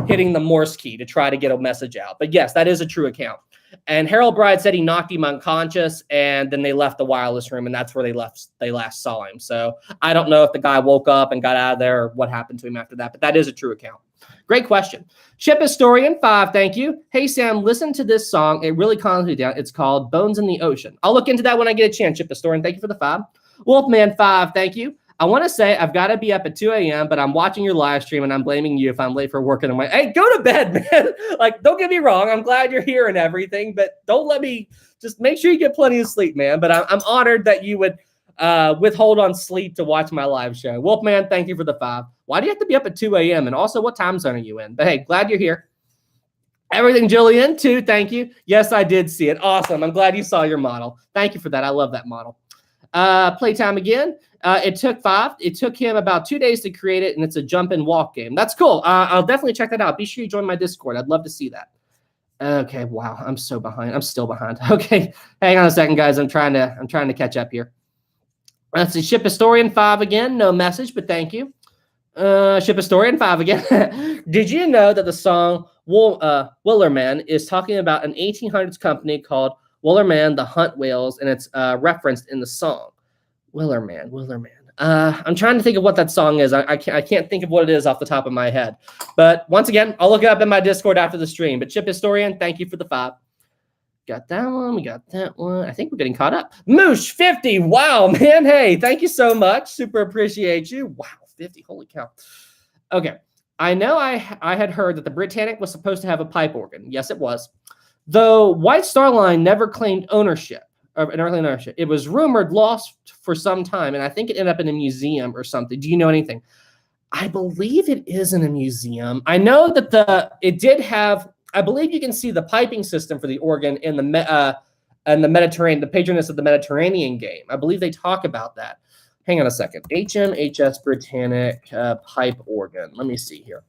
hitting the Morse key to try to get a message out. But yes, that is a true account. And Harold Bride said he knocked him unconscious, and then they left the wireless room, and that's where they last saw him. So I don't know if the guy woke up and got out of there or what happened to him after that, but that is a true account. Great question. Ship Historian 5, thank you. Hey, Sam, listen to this song. It really calms me down. It's called Bones in the Ocean. I'll look into that when I get a chance, Ship Historian. Thank you for the 5. Wolfman 5, thank you. I want to say I've got to be up at 2 a.m., but I'm watching your live stream, and I'm blaming you if I'm late for work. And I'm like, hey, go to bed, man. Like, don't get me wrong. I'm glad you're here and everything, but don't let me – just make sure you get plenty of sleep, man. But I'm honored that you would withhold on sleep to watch my live show. Wolfman, thank you for the 5. Why do you have to be up at 2 a.m.? And also, what time zone are you in? But, hey, glad you're here. Everything Jillian, too, thank you. Yes, I did see it. Awesome. I'm glad you saw your model. Thank you for that. I love that model. Playtime again. It took him about 2 days to create it, and it's a jump and walk game. That's cool. I'll definitely check that out. Be sure you join my Discord. I'd love to see that. Okay, wow, I'm so behind. I'm still behind. Okay, hang on a second, guys. I'm trying to catch up here. Let's see. Ship Historian 5 again. No message, but thank you. Ship Historian 5 again. Did you know that the song Willerman is talking about an 1800s company called Willerman, the Hunt Whales, and it's referenced in the song. Willerman. I'm trying to think of what that song is. I can't think of what it is off the top of my head. But once again, I'll look it up in my Discord after the stream. But Ship Historian, thank you for the 5. Got that one. We got that one. I think we're getting caught up. Moosh 50. Wow, man. Hey, thank you so much. Super appreciate you. Wow, 50. Holy cow. Okay. I know I had heard that the Britannic was supposed to have a pipe organ. Yes, it was. Though White Star Line never claimed ownership. It was rumored lost for some time, and I think it ended up in a museum or something. Do you know anything? I believe it is in a museum. I know that it did have. I believe you can see the piping system for the organ in the Mediterranean, the Patroness of the Mediterranean game. I believe they talk about that. Hang on a second. HMHS Britannic pipe organ. Let me see here.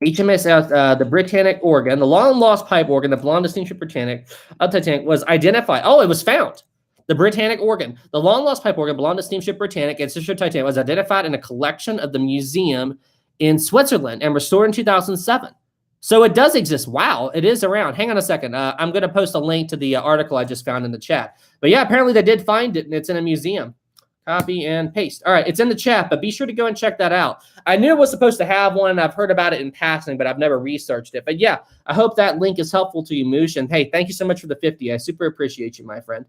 HMS, the Britannic organ, the long-lost pipe organ that belonged to steamship Britannic of Titanic was identified. Oh, it was found. The Britannic organ, the long-lost pipe organ belonged to steamship Britannic and steamship Titanic was identified in a collection of the museum in Switzerland and restored in 2007. So it does exist. Wow, it is around. Hang on a second. I'm going to post a link to the article I just found in the chat. But yeah, apparently they did find it, and it's in a museum. Copy and paste. All right, it's in the chat, but be sure to go and check that out. I knew it was supposed to have one, and I've heard about it in passing, but I've never researched it. But yeah, I hope that link is helpful to you, Moosh. And hey, thank you so much for the 50. I super appreciate you, my friend.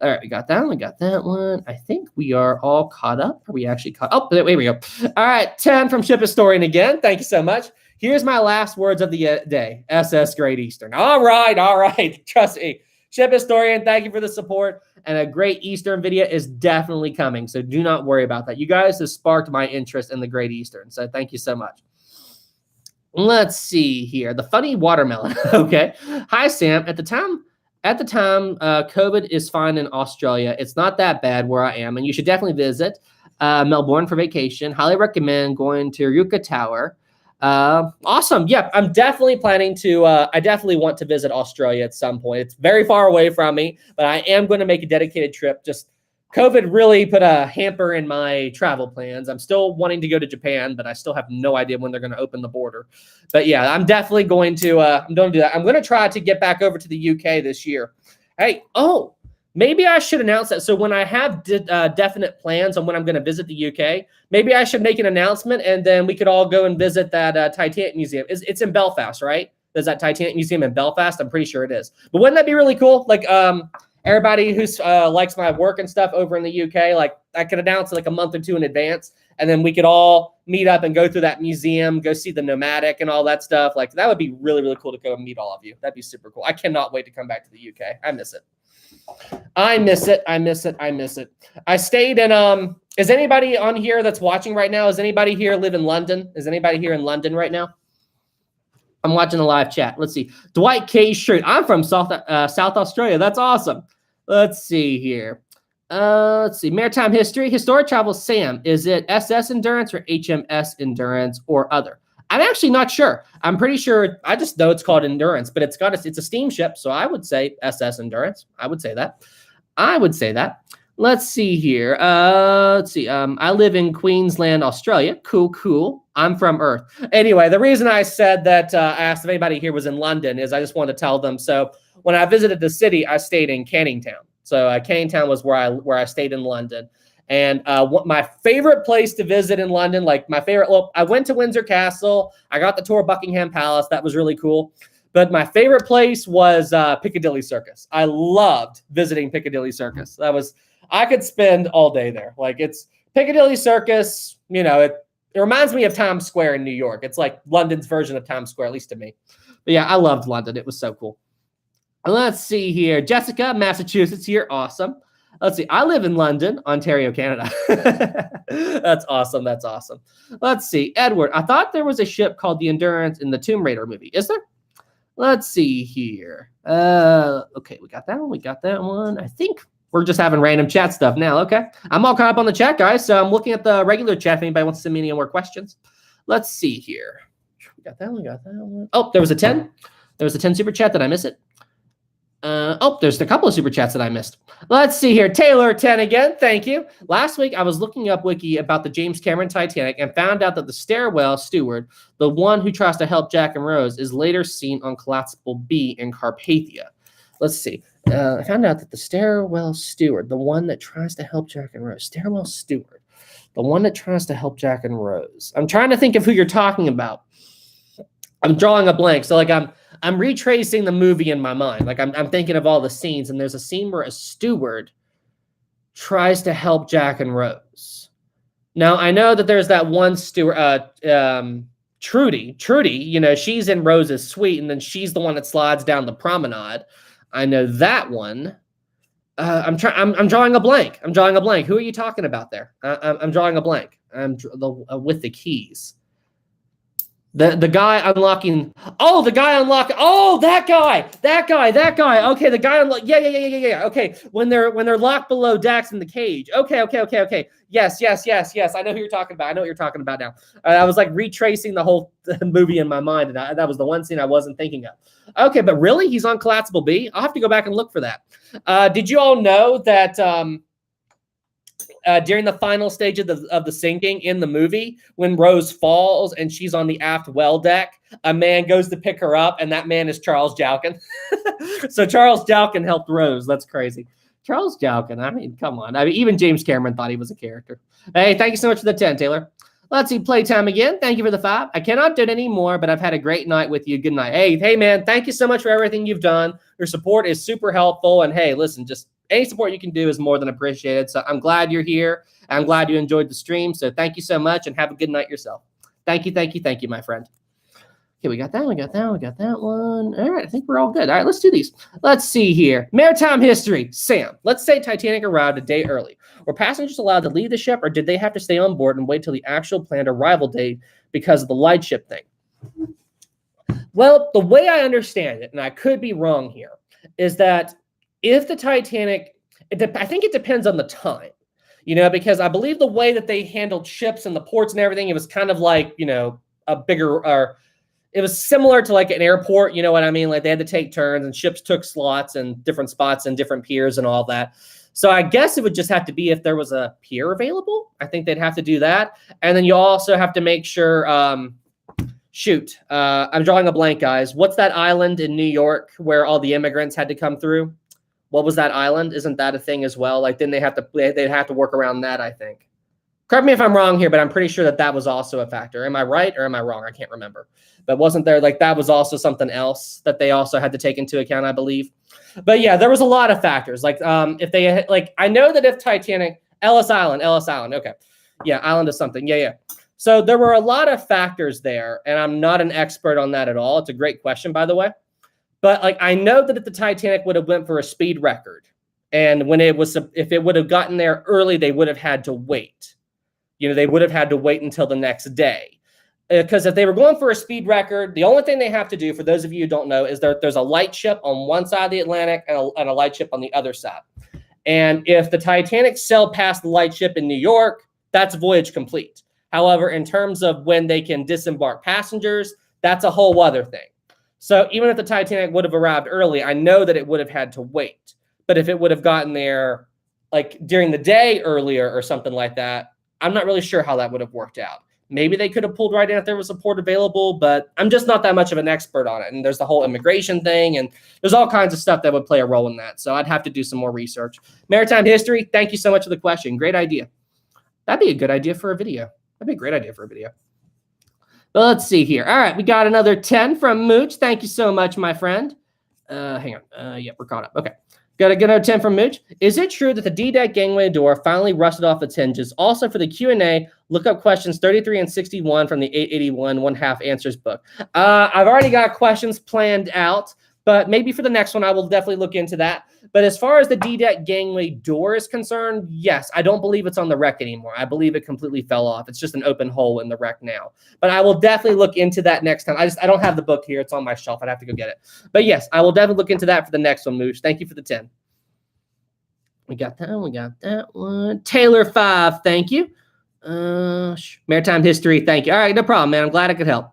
All right, we got that one. We got that one. I think we are all caught up. Are we actually caught up? Oh, there we go. All right, 10 from Ship Historian again. Thank you so much. Here's my last words of the day. SS Great Eastern. All right. Trust me. Ship Historian, thank you for the support. And a Great Eastern video is definitely coming. So do not worry about that. You guys have sparked my interest in the Great Eastern. So thank you so much. Let's see here. The funny watermelon. Okay. Hi, Sam. At the time, COVID is fine in Australia. It's not that bad where I am. And you should definitely visit Melbourne for vacation. Highly recommend going to Ruka Tower. Awesome. Yeah, I'm definitely planning to, I definitely want to visit Australia at some point. It's very far away from me, but I am going to make a dedicated trip. Just COVID really put a hamper in my travel plans. I'm still wanting to go to Japan, but I still have no idea when they're going to open the border. But yeah, I'm definitely going to, I'm going to do that. I'm going to try to get back over to the UK this year. Hey, maybe I should announce that. So when I have definite plans on when I'm going to visit the UK, maybe I should make an announcement, and then we could all go and visit that Titanic museum. It's in Belfast, right? There's that Titanic museum in Belfast. I'm pretty sure it is. But wouldn't that be really cool? Like everybody who's likes my work and stuff over in the UK, like I could announce it like a month or two in advance, and then we could all meet up and go through that museum, go see the Nomadic and all that stuff. Like that would be really, really cool to go and meet all of you. That'd be super cool. I cannot wait to come back to the UK. I miss it. I miss it. I stayed in, is anybody on here that's watching right now? Is anybody here live in London? Is anybody here in London right now? I'm watching the live chat. Let's see. Dwight K. Shirt. I'm from South Australia. That's awesome. Let's see here. Let's see. Maritime history. Historic travel. Sam, is it SS Endurance or HMS Endurance or other? I'm actually not sure. I'm pretty sure. I just know it's called Endurance, but it's a steamship. So I would say SS Endurance. I would say that. Let's see here. I live in Queensland, Australia. Cool. I'm from Earth. Anyway, the reason I said that I asked if anybody here was in London is I just wanted to tell them. So when I visited the city, I stayed in Canning Town. So Canning Town was where I stayed in London. And what my favorite place to visit in London, like my favorite, I went to Windsor Castle. I got the tour of Buckingham Palace. That was really cool. But my favorite place was Piccadilly Circus. I loved visiting Piccadilly Circus. I could spend all day there. Like it's Piccadilly Circus, it reminds me of Times Square in New York. It's like London's version of Times Square, at least to me. But yeah, I loved London. It was so cool. Let's see here. Jessica, Massachusetts here. Awesome. Let's see. I live in London, Ontario, Canada. That's awesome. Let's see. Edward, I thought there was a ship called the Endurance in the Tomb Raider movie. Is there? Let's see here. Okay, we got that one. I think we're just having random chat stuff now. Okay. I'm all caught up on the chat, guys. So I'm looking at the regular chat if anybody wants to send me any more questions. Let's see here. We got that one. Oh, there was a 10. There was a 10 super chat. Did I miss it? There's a couple of super chats that I missed. Let's see here. Taylor 10 again. Thank you. Last week, I was looking up wiki about the James Cameron Titanic and found out that the stairwell steward, the one who tries to help Jack and Rose, is later seen on Collapsible B in Carpathia. Let's see. I found out that the stairwell steward, the one that tries to help Jack and Rose, stairwell steward, the one that tries to help Jack and Rose. I'm trying to think of who you're talking about. I'm drawing a blank. So like I'm retracing the movie in my mind. Like I'm thinking of all the scenes, and there's a scene where a steward tries to help Jack and Rose. Now I know that there's that one steward, Trudy. Trudy, she's in Rose's suite, and then she's the one that slides down the promenade. I know that one. I'm drawing a blank. Who are you talking about there? I'm drawing a blank. With the keys. The guy unlocking. Oh, the guy unlocking. Oh, that guy. Okay, the guy unlock. Yeah. Okay, when they're locked below decks in the cage. Okay. Yes. I know who you're talking about. I know what you're talking about now. I was like retracing the whole movie in my mind, and that was the one scene I wasn't thinking of. Okay, but really, he's on Collapsible B. I'll have to go back and look for that. Did you all know that? During the final stage of the sinking in the movie, when Rose falls and she's on the aft well deck, a man goes to pick her up, and that man is Charles Jalkin. So Charles Jalkin helped Rose. That's crazy. Charles Jalkin. I mean, come on. I mean, even James Cameron thought he was a character. Hey, thank you so much for the 10, Taylor. Let's see, playtime again. Thank you for the 5. I cannot do it anymore, but I've had a great night with you. Good night. Hey, man, thank you so much for everything you've done. Your support is super helpful. And hey, listen, just any support you can do is more than appreciated. So I'm glad you're here. I'm glad you enjoyed the stream. So thank you so much, and have a good night yourself. Thank you, my friend. Okay, we got that one. All right, I think we're all good. All right, let's do these. Let's see here. Maritime history. Sam, let's say Titanic arrived a day early. Were passengers allowed to leave the ship, or did they have to stay on board and wait till the actual planned arrival date because of the lightship thing? Well, the way I understand it, and I could be wrong here, is that if the Titanic, I think it depends on the time, because I believe the way that they handled ships and the ports and everything, it was kind of like, a bigger, or it was similar to like an airport, you know what I mean? Like they had to take turns, and ships took slots and different spots and different piers and all that. So I guess it would just have to be if there was a pier available. I think they'd have to do that. And then you also have to make sure, I'm drawing a blank, guys. What's that island in New York where all the immigrants had to come through? What was that island? Isn't that a thing as well? Like, then they'd have to work around that, I think. Correct me if I'm wrong here, but I'm pretty sure that was also a factor. Am I right or am I wrong? I can't remember. But wasn't there, like, that was also something else that they also had to take into account, I believe. But yeah, there was a lot of factors. Like, if they, like, I know that if Titanic, Ellis Island, okay. Yeah, island is something. Yeah. So there were a lot of factors there, and I'm not an expert on that at all. It's a great question, by the way. But like, I know that if the Titanic would have went for a speed record, and if it would have gotten there early, they would have had to wait. They would have had to wait until the next day. Because if they were going for a speed record, the only thing they have to do, for those of you who don't know, is there's a light ship on one side of the Atlantic and a light ship on the other side. And if the Titanic sailed past the light ship in New York, that's voyage complete. However, in terms of when they can disembark passengers, that's a whole other thing. So even if the Titanic would have arrived early, I know that it would have had to wait. But if it would have gotten there like during the day earlier or something like that, I'm not really sure how that would have worked out. Maybe they could have pulled right in if there was a port available, but I'm just not that much of an expert on it. And there's the whole immigration thing, and there's all kinds of stuff that would play a role in that. So I'd have to do some more research. Maritime history, thank you so much for the question. Great idea. That'd be a good idea for a video. That'd be a great idea for a video. But let's see here. All right, we got another 10 from Mooch. Thank you so much, my friend. Hang on. Yeah, we're caught up. Okay. Got a good another 10 from Mooch. Is it true that the D-deck gangway door finally rusted off its hinges? Also, for the Q&A, look up questions 33 and 61 from the 881 1/2 answers book. I've already got questions planned out, but maybe for the next one, I will definitely look into that. But as far as the D-deck gangway door is concerned, yes, I don't believe it's on the wreck anymore. I believe it completely fell off. It's just an open hole in the wreck now. But I will definitely look into that next time. I don't have the book here. It's on my shelf. I'd have to go get it. But yes, I will definitely look into that for the next one, Mooch. Thank you for the 10. We got that one. Taylor 5, thank you. Maritime history, thank you. All right, no problem, man. I'm glad I could help.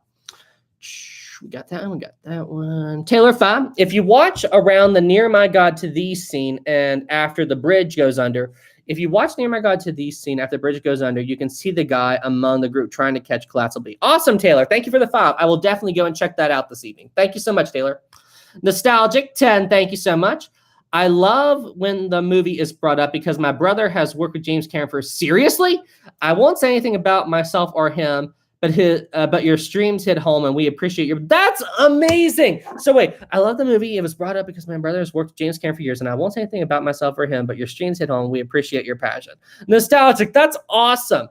We got that one. Taylor 5, if you watch around the Near My God to Thee scene and after the bridge goes under, if you watch Near My God to Thee scene after the bridge goes under, you can see the guy among the group trying to catch Collapsible B. Awesome, Taylor. Thank you for the 5. I will definitely go and check that out this evening. Thank you so much, Taylor. Nostalgic 10, thank you so much. I love when the movie is brought up because my brother has worked with James Cameron for seriously. I won't say anything about myself or him, but your streams hit home, and we appreciate your. That's amazing. So wait, I love the movie. It was brought up because my brother has worked with James Cameron for years, and I won't say anything about myself or him. But your streams hit home. We appreciate your passion. Nostalgic. That's awesome.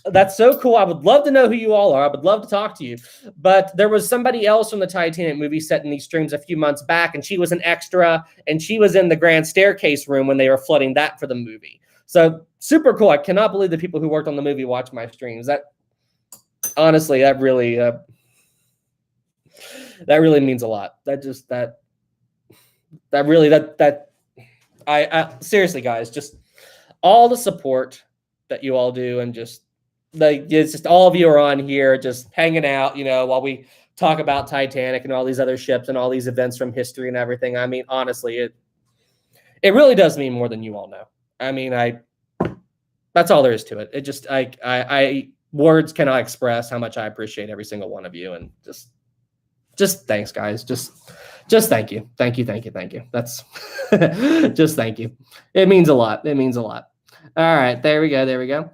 That's so cool. I would love to know who you all are. I would love to talk to you. But there was somebody else from the Titanic movie set in these streams a few months back, and she was an extra, and she was in the grand staircase room when they were flooding that for the movie. So super cool. I cannot believe the people who worked on the movie watch my streams. That honestly, that really means a lot. I seriously, guys, just all the support that you all do, and just it's just all of you are on here just hanging out, while we talk about Titanic and all these other ships and all these events from history and everything. I mean, honestly, it really does mean more than you all know. I mean, that's all there is to it. It just, I words cannot express how much I appreciate every single one of you, and just thanks, guys. Just thank you. Thank you. That's just thank you. It means a lot. It means a lot. All right, there we go.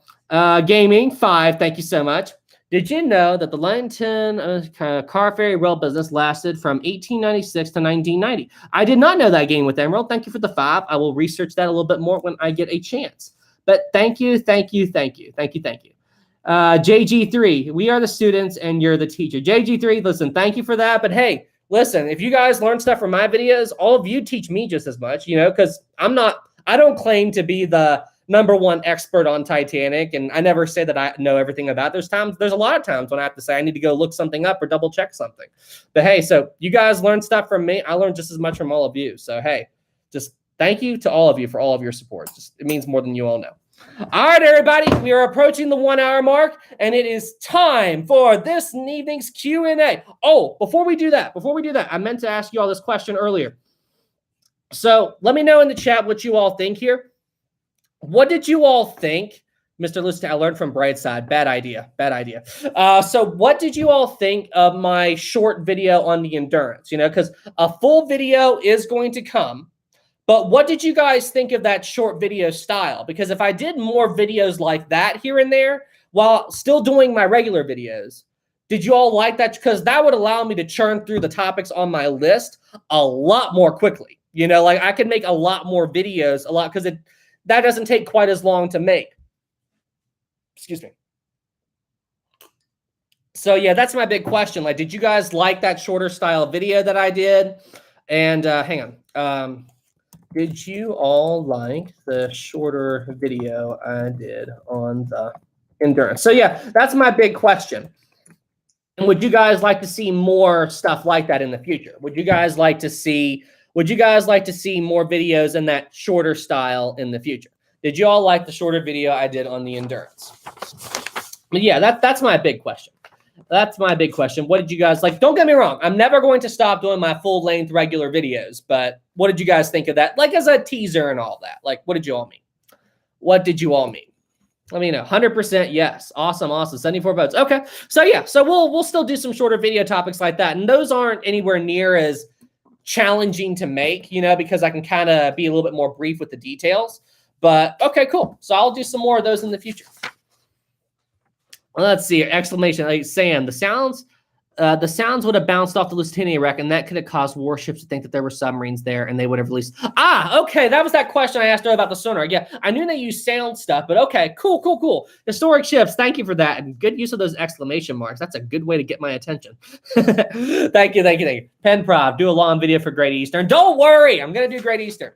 Gaming 5, thank you so much. Did you know that the London car ferry rail business lasted from 1896 to 1990? I did not know that, Game with Emerald. Thank you for the 5. I will research that a little bit more when I get a chance. But thank you. JG3, we are the students and you're the teacher. JG3, listen, thank you for that. But hey, listen, if you guys learn stuff from my videos, all of you teach me just as much, because I don't claim to be the #1 expert on Titanic, and I never say that I know everything about it. There's a lot of times when I have to say I need to go look something up or double check something. But hey, so you guys learn stuff from me. I learned just as much from all of you. So hey, just thank you to all of you for all of your support. It means more than you all know. All right, everybody, we are approaching the 1 hour mark, and it is time for this evening's Q&A. Oh, before we do that, I meant to ask you all this question earlier. So let me know in the chat what you all think here. What did you all think? Mr. Lustig, I learned from Brightside. Bad idea. So what did you all think of my short video on the Endurance? Because a full video is going to come. But what did you guys think of that short video style? Because if I did more videos like that here and there while still doing my regular videos, did you all like that? Because that would allow me to churn through the topics on my list a lot more quickly. Like I could make a lot more videos, because that doesn't take quite as long to make. Excuse me. So yeah, that's my big question. Like, did you guys like that shorter style video that I did? And hang on. Did you all like the shorter video I did on the Endurance? So yeah, that's my big question. And would you guys like to see more stuff like that in the future? Would you guys like to see more videos in that shorter style in the future? Did you all like the shorter video I did on the Endurance? But yeah, that's my big question. What did you guys like? Don't get me wrong. I'm never going to stop doing my full-length regular videos, but what did you guys think of that? Like as a teaser and all that. Like, what did you all mean? Let me know. 100% yes. Awesome. 74 votes. Okay. So yeah, so we'll still do some shorter video topics like that. And those aren't anywhere near as challenging to make, because I can kind of be a little bit more brief with the details. But okay, cool. So I'll do some more of those in the future. Let's see. Exclamation. Like Sam, the sounds would have bounced off the Lusitania wreck, and that could have caused warships to think that there were submarines there, and they would have released. Okay. That was that question I asked her about the sonar. Yeah, I knew they used sound stuff, but okay, cool. Historic ships. Thank you for that, and good use of those exclamation marks. That's a good way to get my attention. Thank you. Pen Prov, do a long video for Great Eastern. Don't worry, I'm gonna do Great Eastern.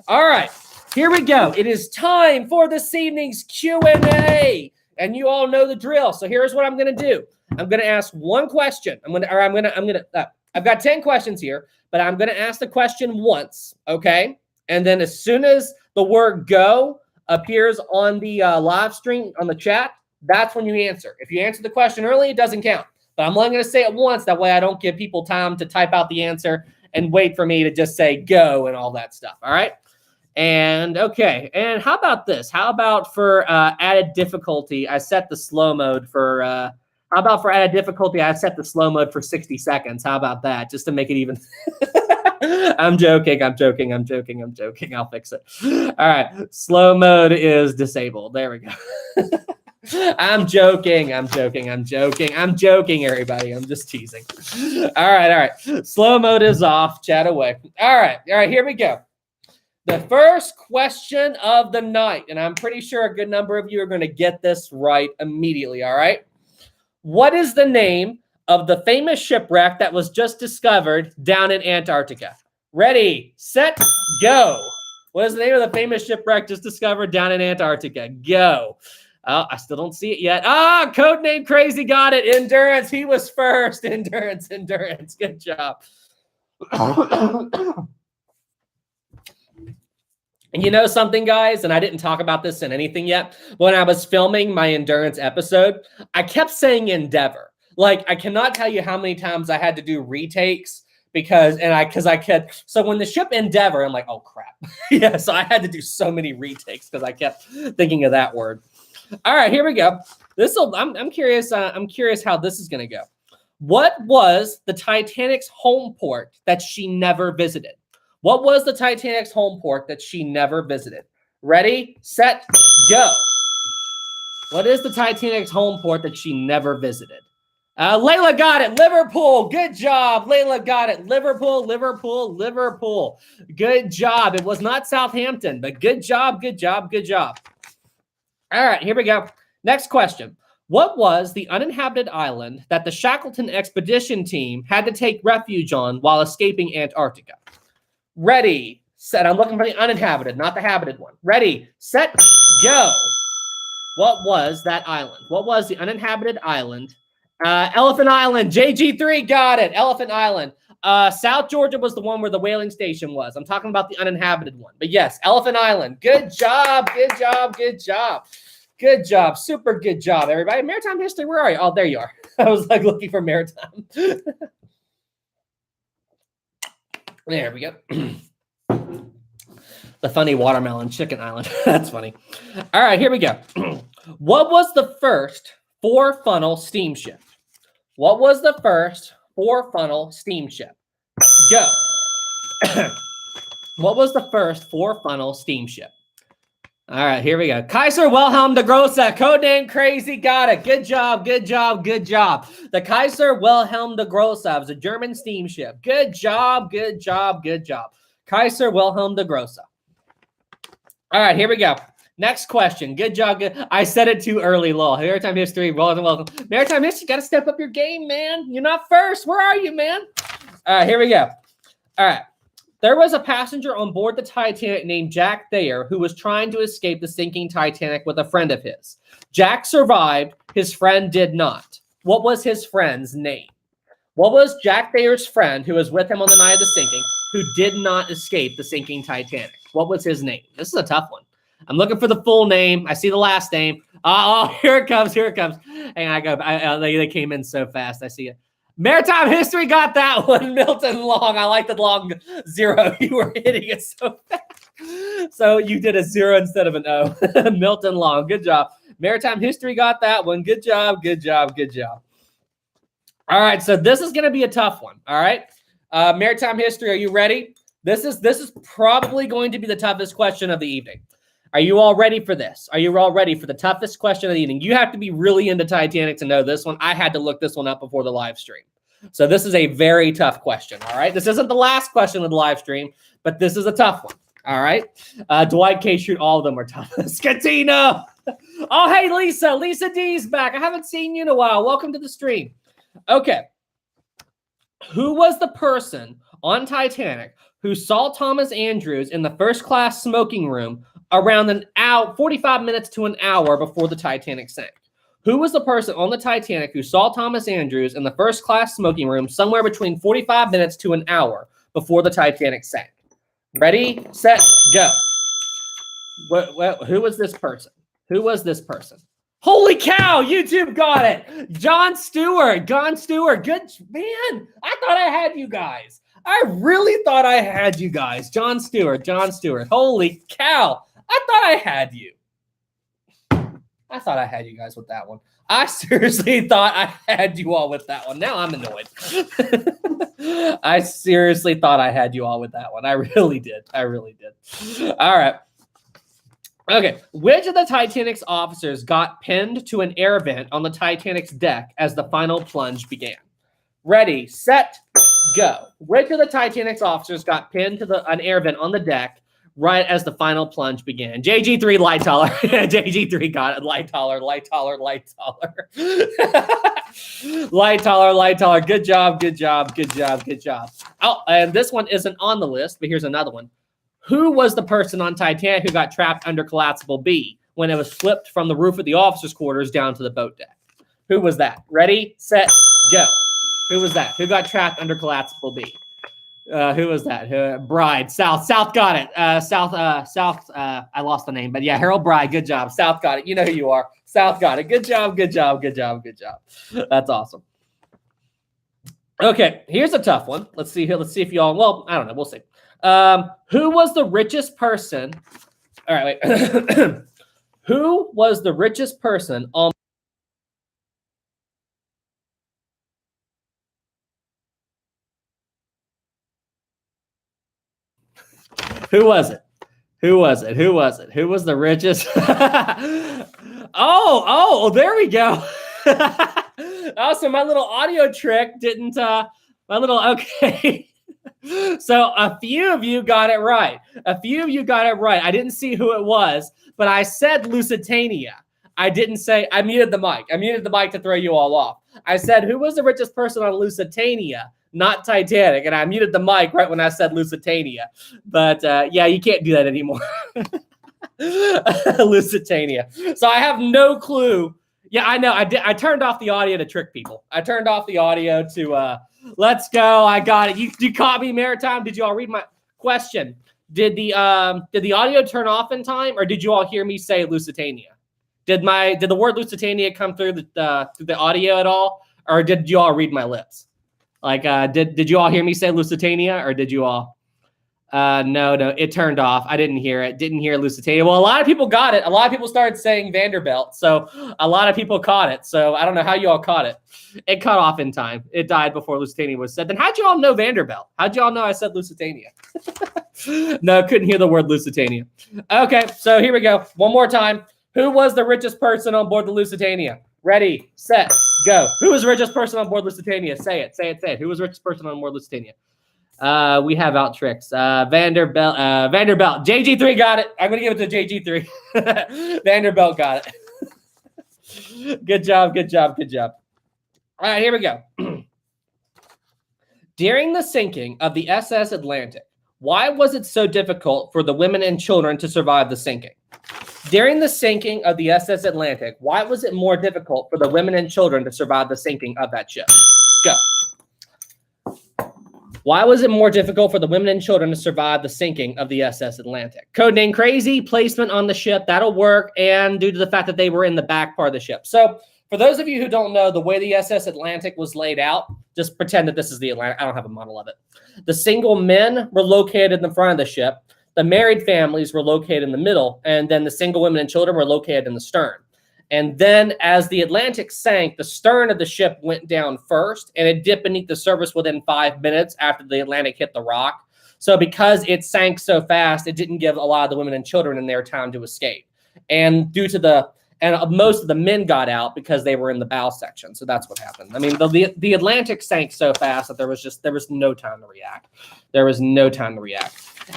All right, here we go. It is time for this evening's Q&A. And you all know the drill. So here's what I'm going to do. I'm going to ask one question. I've got 10 questions here, but I'm going to ask the question once. Okay. And then as soon as the word go appears on the live stream on the chat, that's when you answer. If you answer the question early, it doesn't count, but I'm only going to say it once. That way I don't give people time to type out the answer and wait for me to just say go and all that stuff. All right. And okay, and how about this? How about for added difficulty, I set the slow mode for. How about for added difficulty, I set the slow mode for 60 seconds. How about that? Just to make it even. I'm joking. I'll fix it. All right, slow mode is disabled. There we go. I'm joking, everybody. I'm just teasing. All right. Slow mode is off. Chat away. All right, here we go. The first question of the night, and I'm pretty sure a good number of you are going to get this right immediately, all right? What is the name of the famous shipwreck that was just discovered down in Antarctica? Ready, set, go. What is the name of the famous shipwreck just discovered down in Antarctica? Go. Oh, I still don't see it yet. Codename Crazy got it. Endurance. He was first. Endurance. Good job. And you know something, guys, and I didn't talk about this in anything yet. When I was filming my endurance episode, I kept saying endeavor. Like, I cannot tell you how many times I had to do retakes because I could. So when the ship Endeavor, I'm like, oh crap. Yeah, so I had to do so many retakes because I kept thinking of that word. All right, here we go. I'm curious how this is gonna go. What was the Titanic's home port that she never visited? What was the Titanic's home port that she never visited? Ready, set, go. What is the Titanic's home port that she never visited? Layla got it. Liverpool. Good job. Layla got it. Liverpool. Good job. It was not Southampton, but good job. All right, here we go. Next question. What was the uninhabited island that the Shackleton expedition team had to take refuge on while escaping Antarctica? Ready, set. I'm looking for the uninhabited, not the habited one. Ready, set, go. What was that island? What was the uninhabited island? Elephant Island. JG3 got it. Elephant Island. South Georgia was the one where the whaling station was. I'm talking about the uninhabited one. But yes, Elephant Island. Good job. Super good job, everybody. Maritime history, where are you? Oh, there you are. I was like looking for maritime. There we go. The funny watermelon chicken island. That's funny. All right, here we go. What was the first four-funnel steamship? What was the first four-funnel steamship? Go. What was the first four-funnel steamship? All right, here we go. Kaiser Wilhelm de Grosse, codename Crazy, got it. Good job. The Kaiser Wilhelm de Grosse was a German steamship. Good job. Kaiser Wilhelm de Grosse. All right, here we go. Next question. Good job. I said it too early, lol. Maritime history, welcome. Maritime history, got to step up your game, man. You're not first. Where are you, man? All right, here we go. All right. There was a passenger on board the Titanic named Jack Thayer who was trying to escape the sinking Titanic with a friend of his. Jack survived. His friend did not. What was his friend's name? What was Jack Thayer's friend who was with him on the night of the sinking who did not escape the sinking Titanic? What was his name? This is a tough one. I'm looking for the full name. I see the last name. Oh, here it comes. And they came in so fast. I see it. Maritime history got that one. Milton Long. I like the long zero. You were hitting it so fast. So you did a zero instead of an O. Milton Long. Good job. Maritime history got that one. Good job. All right. So this is going to be a tough one. All right. Maritime history. Are you ready? This is probably going to be the toughest question of the evening. Are you all ready for this? Are you all ready for the toughest question of the evening? You have to be really into Titanic to know this one. I had to look this one up before the live stream. So this is a very tough question, all right? This isn't the last question of the live stream, but this is a tough one, all right? Dwight K. Schrute, all of them are tough. Scatina! Oh, hey, Lisa. Lisa D's back. I haven't seen you in a while. Welcome to the stream. Okay. Who was the person on Titanic who saw Thomas Andrews in the first class smoking room around an hour, 45 minutes to an hour before the Titanic sank? Who was the person on the Titanic who saw Thomas Andrews in the first class smoking room somewhere between 45 minutes to an hour before the Titanic sank? Ready, set, go. Who was this person? Holy cow, YouTube got it. John Stewart. Good, man. I thought I had you guys. I really thought I had you guys. John Stewart. Holy cow. I thought I had you. I thought I had you guys with that one. I seriously thought I had you all with that one. Now I'm annoyed. I seriously thought I had you all with that one. I really did. All right. Okay, which of the Titanic's officers got pinned to an air vent on the Titanic's deck as the final plunge began? Ready, set, go. Which of the Titanic's officers got pinned to an air vent on the deck right as the final plunge began? JG3 Lightoller. JG3 got it. Lightoller. Lightoller. Good job. Oh, and this one isn't on the list, but here's another one. Who was the person on Titanic who got trapped under collapsible B when it was flipped from the roof of the officers' quarters down to the boat deck? Who was that? Ready, set, go. Who was that? Who got trapped under collapsible B? Who was that? Bride. South got it. South. I lost the name, but yeah, Harold Bride. Good job. South got it. You know who you are. South got it. Good job. That's awesome. Okay, here's a tough one. Let's see if y'all. Well, I don't know. We'll see. Who was the richest person? All right, wait. Who was the richest person on? Who was it? Who was the richest? oh, there we go. Also, my little audio trick didn't, okay. So a few of you got it right. I didn't see who it was, but I said Lusitania. I didn't say, I muted the mic. To throw you all off. I said, who was the richest person on Lusitania? Not Titanic. And I muted the mic right when I said Lusitania. But yeah, you can't do that anymore. Lusitania. So I have no clue. Yeah, I know. I turned off the audio to trick people. I turned off the audio to let's go. I got it. You caught me, Maritime. Did you all read my question? Did the audio turn off in time, or did you all hear me say Lusitania? Did the word Lusitania come through the audio at all, or did you all read my lips? Like, did you all hear me say Lusitania, or did you all? No, it turned off. I didn't hear it. Didn't hear Lusitania. Well, a lot of people got it. A lot of people started saying Vanderbilt, so a lot of people caught it. So I don't know how you all caught it. It cut off in time. It died before Lusitania was said. Then how'd you all know Vanderbilt? How'd you all know I said Lusitania? No, couldn't hear the word Lusitania. Okay, so here we go. One more time. Who was the richest person on board the Lusitania? Ready, set, go. Who was the richest person on board Lusitania? Say it. Who was the richest person on board Lusitania? We have out tricks. Vanderbilt. JG3 got it. I'm going to give it to JG3. Vanderbilt got it. Good job. All right, here we go. During the sinking of the SS Atlantic, why was it so difficult for the women and children to survive the sinking? During the sinking of the SS Atlantic, why was it more difficult for the women and children to survive the sinking of that ship? Go. Why was it more difficult for the women and children to survive the sinking of the SS Atlantic? Codename Crazy, placement on the ship, that'll work, and due to the fact that they were in the back part of the ship. So for those of you who don't know, the way the SS Atlantic was laid out, just pretend that this is the Atlantic. I don't have a model of it. The single men were located in the front of the ship. The married families were located in the middle, and then the single women and children were located in the stern. And then as the Atlantic sank, the stern of the ship went down first, and it dipped beneath the surface within 5 minutes after the Atlantic hit the rock. So because it sank so fast, it didn't give a lot of the women and children in there time to escape. And most of the men got out because they were in the bow section. So that's what happened. I mean, the Atlantic sank so fast that there was no time to react.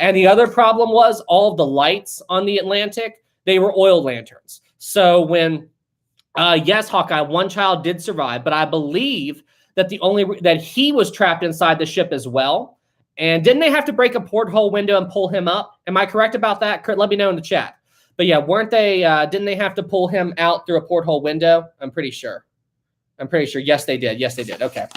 And the other problem was all of the lights on the Atlantic, they were oil lanterns. So when, yes, Hawkeye, one child did survive, but I believe that that he was trapped inside the ship as well. And didn't they have to break a porthole window and pull him up? Am I correct about that? Let me know in the chat. But yeah, didn't they have to pull him out through a porthole window? I'm pretty sure. Yes, they did. Okay.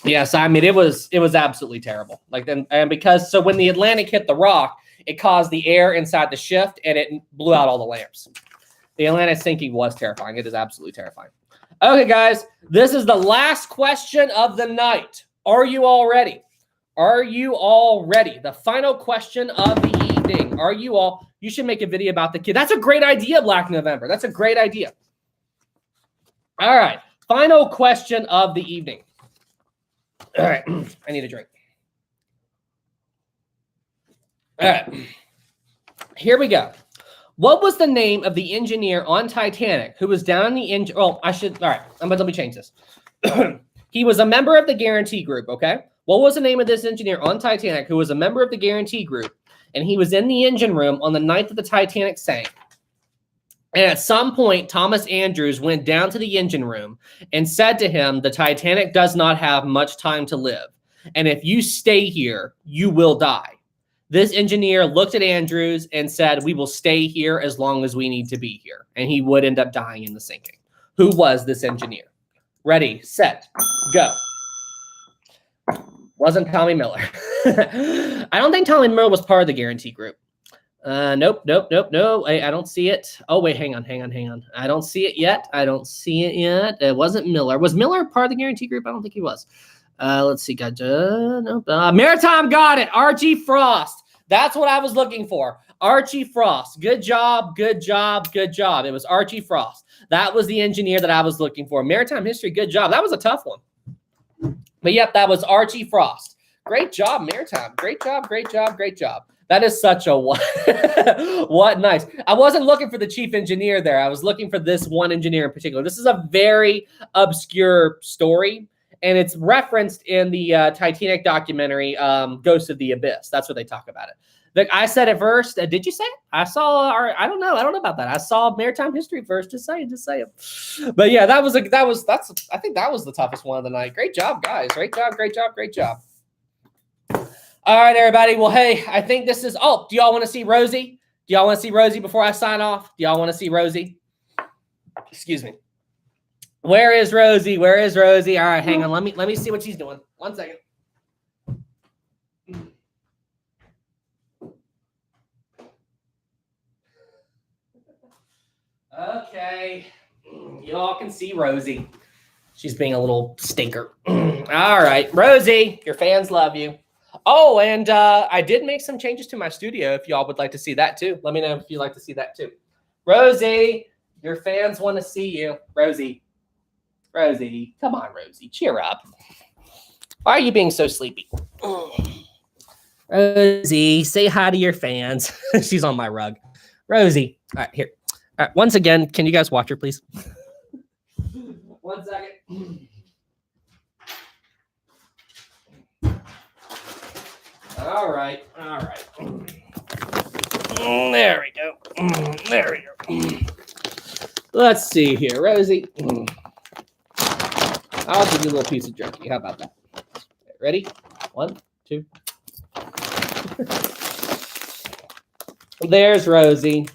Yes, I mean, it was absolutely terrible. So when the Atlantic hit the rock, it caused the air inside the shift and it blew out all the lamps. The Atlantic sinking was terrifying. It is absolutely terrifying. Okay, guys, this is the last question of the night. Are you all ready? The final question of the evening. You should make a video about the kid. That's a great idea, Black November. That's a great idea. All right, final question of the evening. All right, I need a drink. All right, here we go. What was the name of the engineer on Titanic who was down in the engine? Oh, all right, let me change this. He was a member of the Guarantee Group, okay? What was the name of this engineer on Titanic who was a member of the Guarantee Group, and he was in the engine room on the night that the Titanic sank? And at some point, Thomas Andrews went down to the engine room and said to him, the Titanic does not have much time to live. And if you stay here, you will die. This engineer looked at Andrews and said, we will stay here as long as we need to be here. And he would end up dying in the sinking. Who was this engineer? Ready, set, go. Wasn't Tommy Miller. I don't think Tommy Miller was part of the Guarantee Group. Nope. I don't see it. Oh, wait, hang on. I don't see it yet. It wasn't Miller. Was Miller part of the Guarantee Group? I don't think he was. Let's see. Nope. Maritime got it. Archie Frost. That's what I was looking for. Archie Frost. Good job. It was Archie Frost. That was the engineer that I was looking for. Maritime history. Good job. That was a tough one. But yep, that was Archie Frost. Great job, Maritime. Great job. That is such a what nice. I wasn't looking for the chief engineer there. I was looking for this one engineer in particular. This is a very obscure story, and it's referenced in the Titanic documentary, Ghost of the Abyss. That's what they talk about it. Look, I said it first. Did you say it? I saw. I don't know about that. I saw maritime history first. Just saying. But yeah, I think that was the toughest one of the night. Great job, guys. Great job. All right, everybody. Well, hey, I think this is. Oh, do y'all want to see Rosie? Before I sign off? Do y'all want to see Rosie? Excuse me. Where is Rosie? All right, hang on. Let me see what she's doing. 1 second. Okay, y'all can see Rosie. She's being a little stinker. All right, Rosie, your fans love you. Oh, and I did make some changes to my studio if y'all would like to see that too. Let me know if you'd like to see that too. Rosie, your fans want to see you. Rosie, come on, Rosie, cheer up. Why are you being so sleepy? Rosie, say hi to your fans. She's on my rug. Rosie, all right, here. All right, once again, can you guys watch her, please? 1 second. All right. There we go. Let's see here, Rosie. I'll give you a little piece of jerky. How about that? Ready? 1, 2. There's Rosie.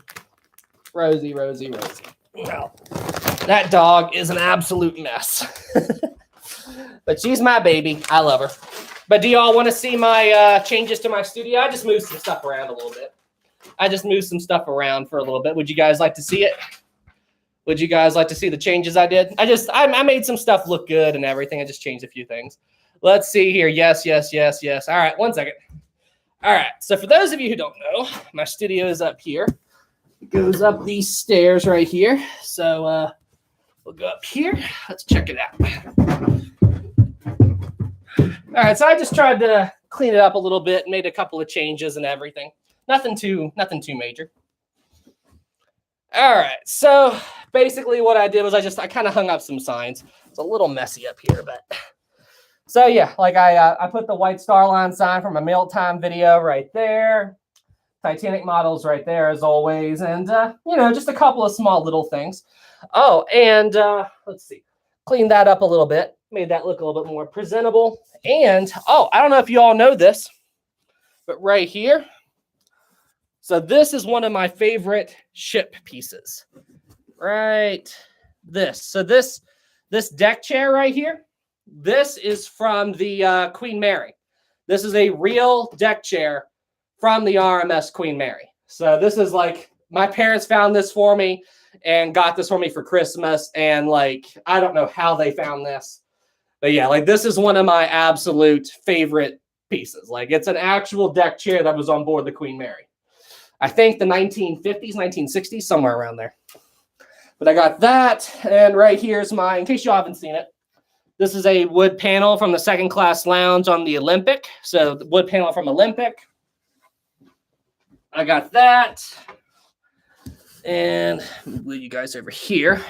Rosie. Well, that dog is an absolute mess. But she's my baby. I love her. But do y'all want to see my changes to my studio? I just moved some stuff around a little bit. Would you guys like to see it? Would you guys like to see the changes I did? I made some stuff look good and everything. I just changed a few things. Let's see here. Yes. All right, 1 second. All right, so for those of you who don't know, my studio is up here. It goes up these stairs right here. So we'll go up here. Let's check it out. All right, so I just tried to clean it up a little bit, made a couple of changes and everything. Nothing too major. All right, so basically what I did was I kind of hung up some signs. It's a little messy up here, but so yeah, like I put the white Star Line sign from a Maritime video right there. Titanic models right there as always, and just a couple of small little things. Oh, and let's see, cleaned that up a little bit, made that look a little bit more presentable. And I don't know if you all know this, but right here, so this is one of my favorite ship pieces. Right, so this deck chair right here, this is from the Queen Mary. This is a real deck chair from the RMS Queen Mary. So this is like, my parents found this for me and got this for me for Christmas. And like, I don't know how they found this, but yeah, like this is one of my absolute favorite pieces. Like it's an actual deck chair that was on board the Queen Mary. I think the 1950s, 1960s, somewhere around there. But I got that. And right here's in case you haven't seen it, this is a wood panel from the second class lounge on the Olympic. So the wood panel from Olympic. I got that. And move you guys over here.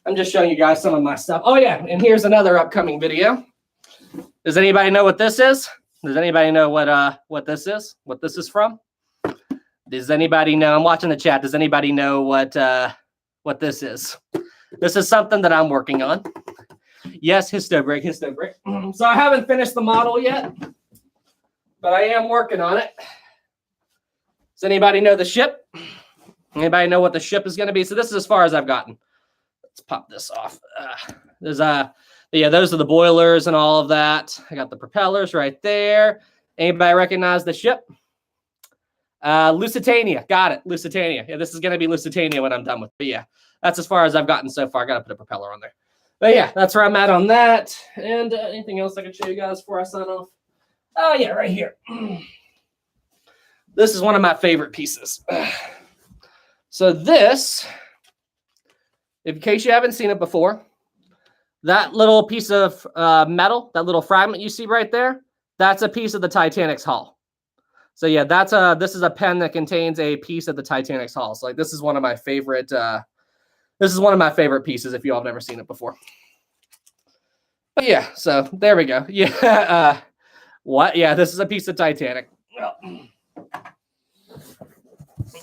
I'm just showing you guys some of my stuff. Oh yeah, and here's another upcoming video. Does anybody know what this is? Does anybody know what this is? What this is from? Does anybody know? I'm watching the chat. Does anybody know what this is? This is something that I'm working on. Yes, histobrick. So I haven't finished the model yet, but I am working on it. Does anybody know the ship? Anybody know what the ship is going to be? So this is as far as I've gotten. Let's pop this off. Those are the boilers and all of that. I got the propellers right there. Anybody recognize the ship? Lusitania. Got it. Lusitania. Yeah, this is going to be Lusitania when I'm done with it. But yeah, that's as far as I've gotten so far. I got to put a propeller on there. But yeah, that's where I'm at on that. And anything else I can show you guys before I sign off? Oh yeah, right here. This is one of my favorite pieces. So this, in case you haven't seen it before, that little piece of metal, that little fragment you see right there, that's a piece of the Titanic's hull. So yeah, this is a pen that contains a piece of the Titanic's hull. So like this is one of my favorite pieces if you all have never seen it before. But yeah, so there we go. Yeah, what? Yeah, this is a piece of Titanic. Well,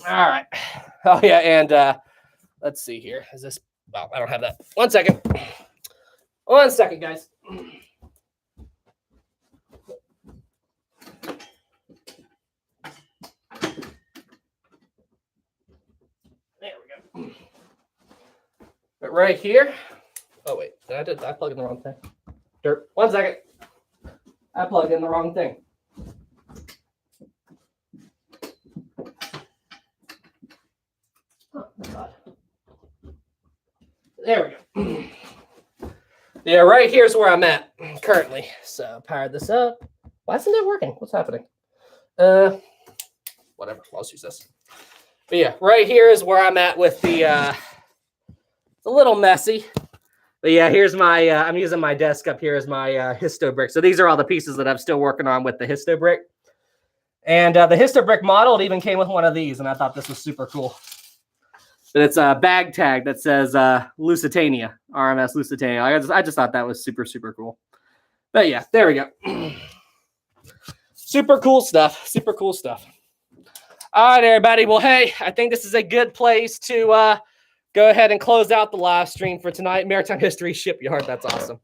all right. Oh yeah, and let's see here. Is this? Well, I don't have that. 1 second. 1 second, guys. There we go. But right here. Oh wait, I plugged in the wrong thing. Dirt. 1 second. I plugged in the wrong thing. Oh, God. There we go. Yeah, right here's where I'm at currently. So power this up. Why isn't it working? What's happening? Whatever. I'll use this. But yeah, right here is where I'm at with the. It's a little messy, but yeah, here's my. I'm using my desk up here as my histobrick. So these are all the pieces that I'm still working on with the histobrick. And the histobrick model, it even came with one of these, and I thought this was super cool. But it's a bag tag that says Lusitania, RMS Lusitania. I just thought that was super, super cool. But yeah, there we go. Super cool stuff. Super cool stuff. All right, everybody. Well, hey, I think this is a good place to go ahead and close out the live stream for tonight. Maritime History Shipyard. That's awesome.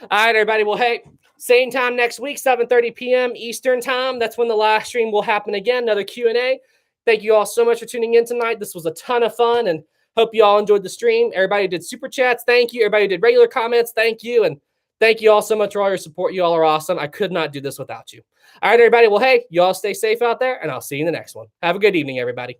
All right, everybody. Well, hey, same time next week, 7:30 p.m. Eastern time. That's when the live stream will happen again. Another Q&A. Thank you all so much for tuning in tonight. This was a ton of fun, and hope you all enjoyed the stream. Everybody who did super chats, thank you. Everybody who did regular comments, thank you. And thank you all so much for all your support. You all are awesome. I could not do this without you. All right, everybody. Well, hey, you all stay safe out there, and I'll see you in the next one. Have a good evening, everybody.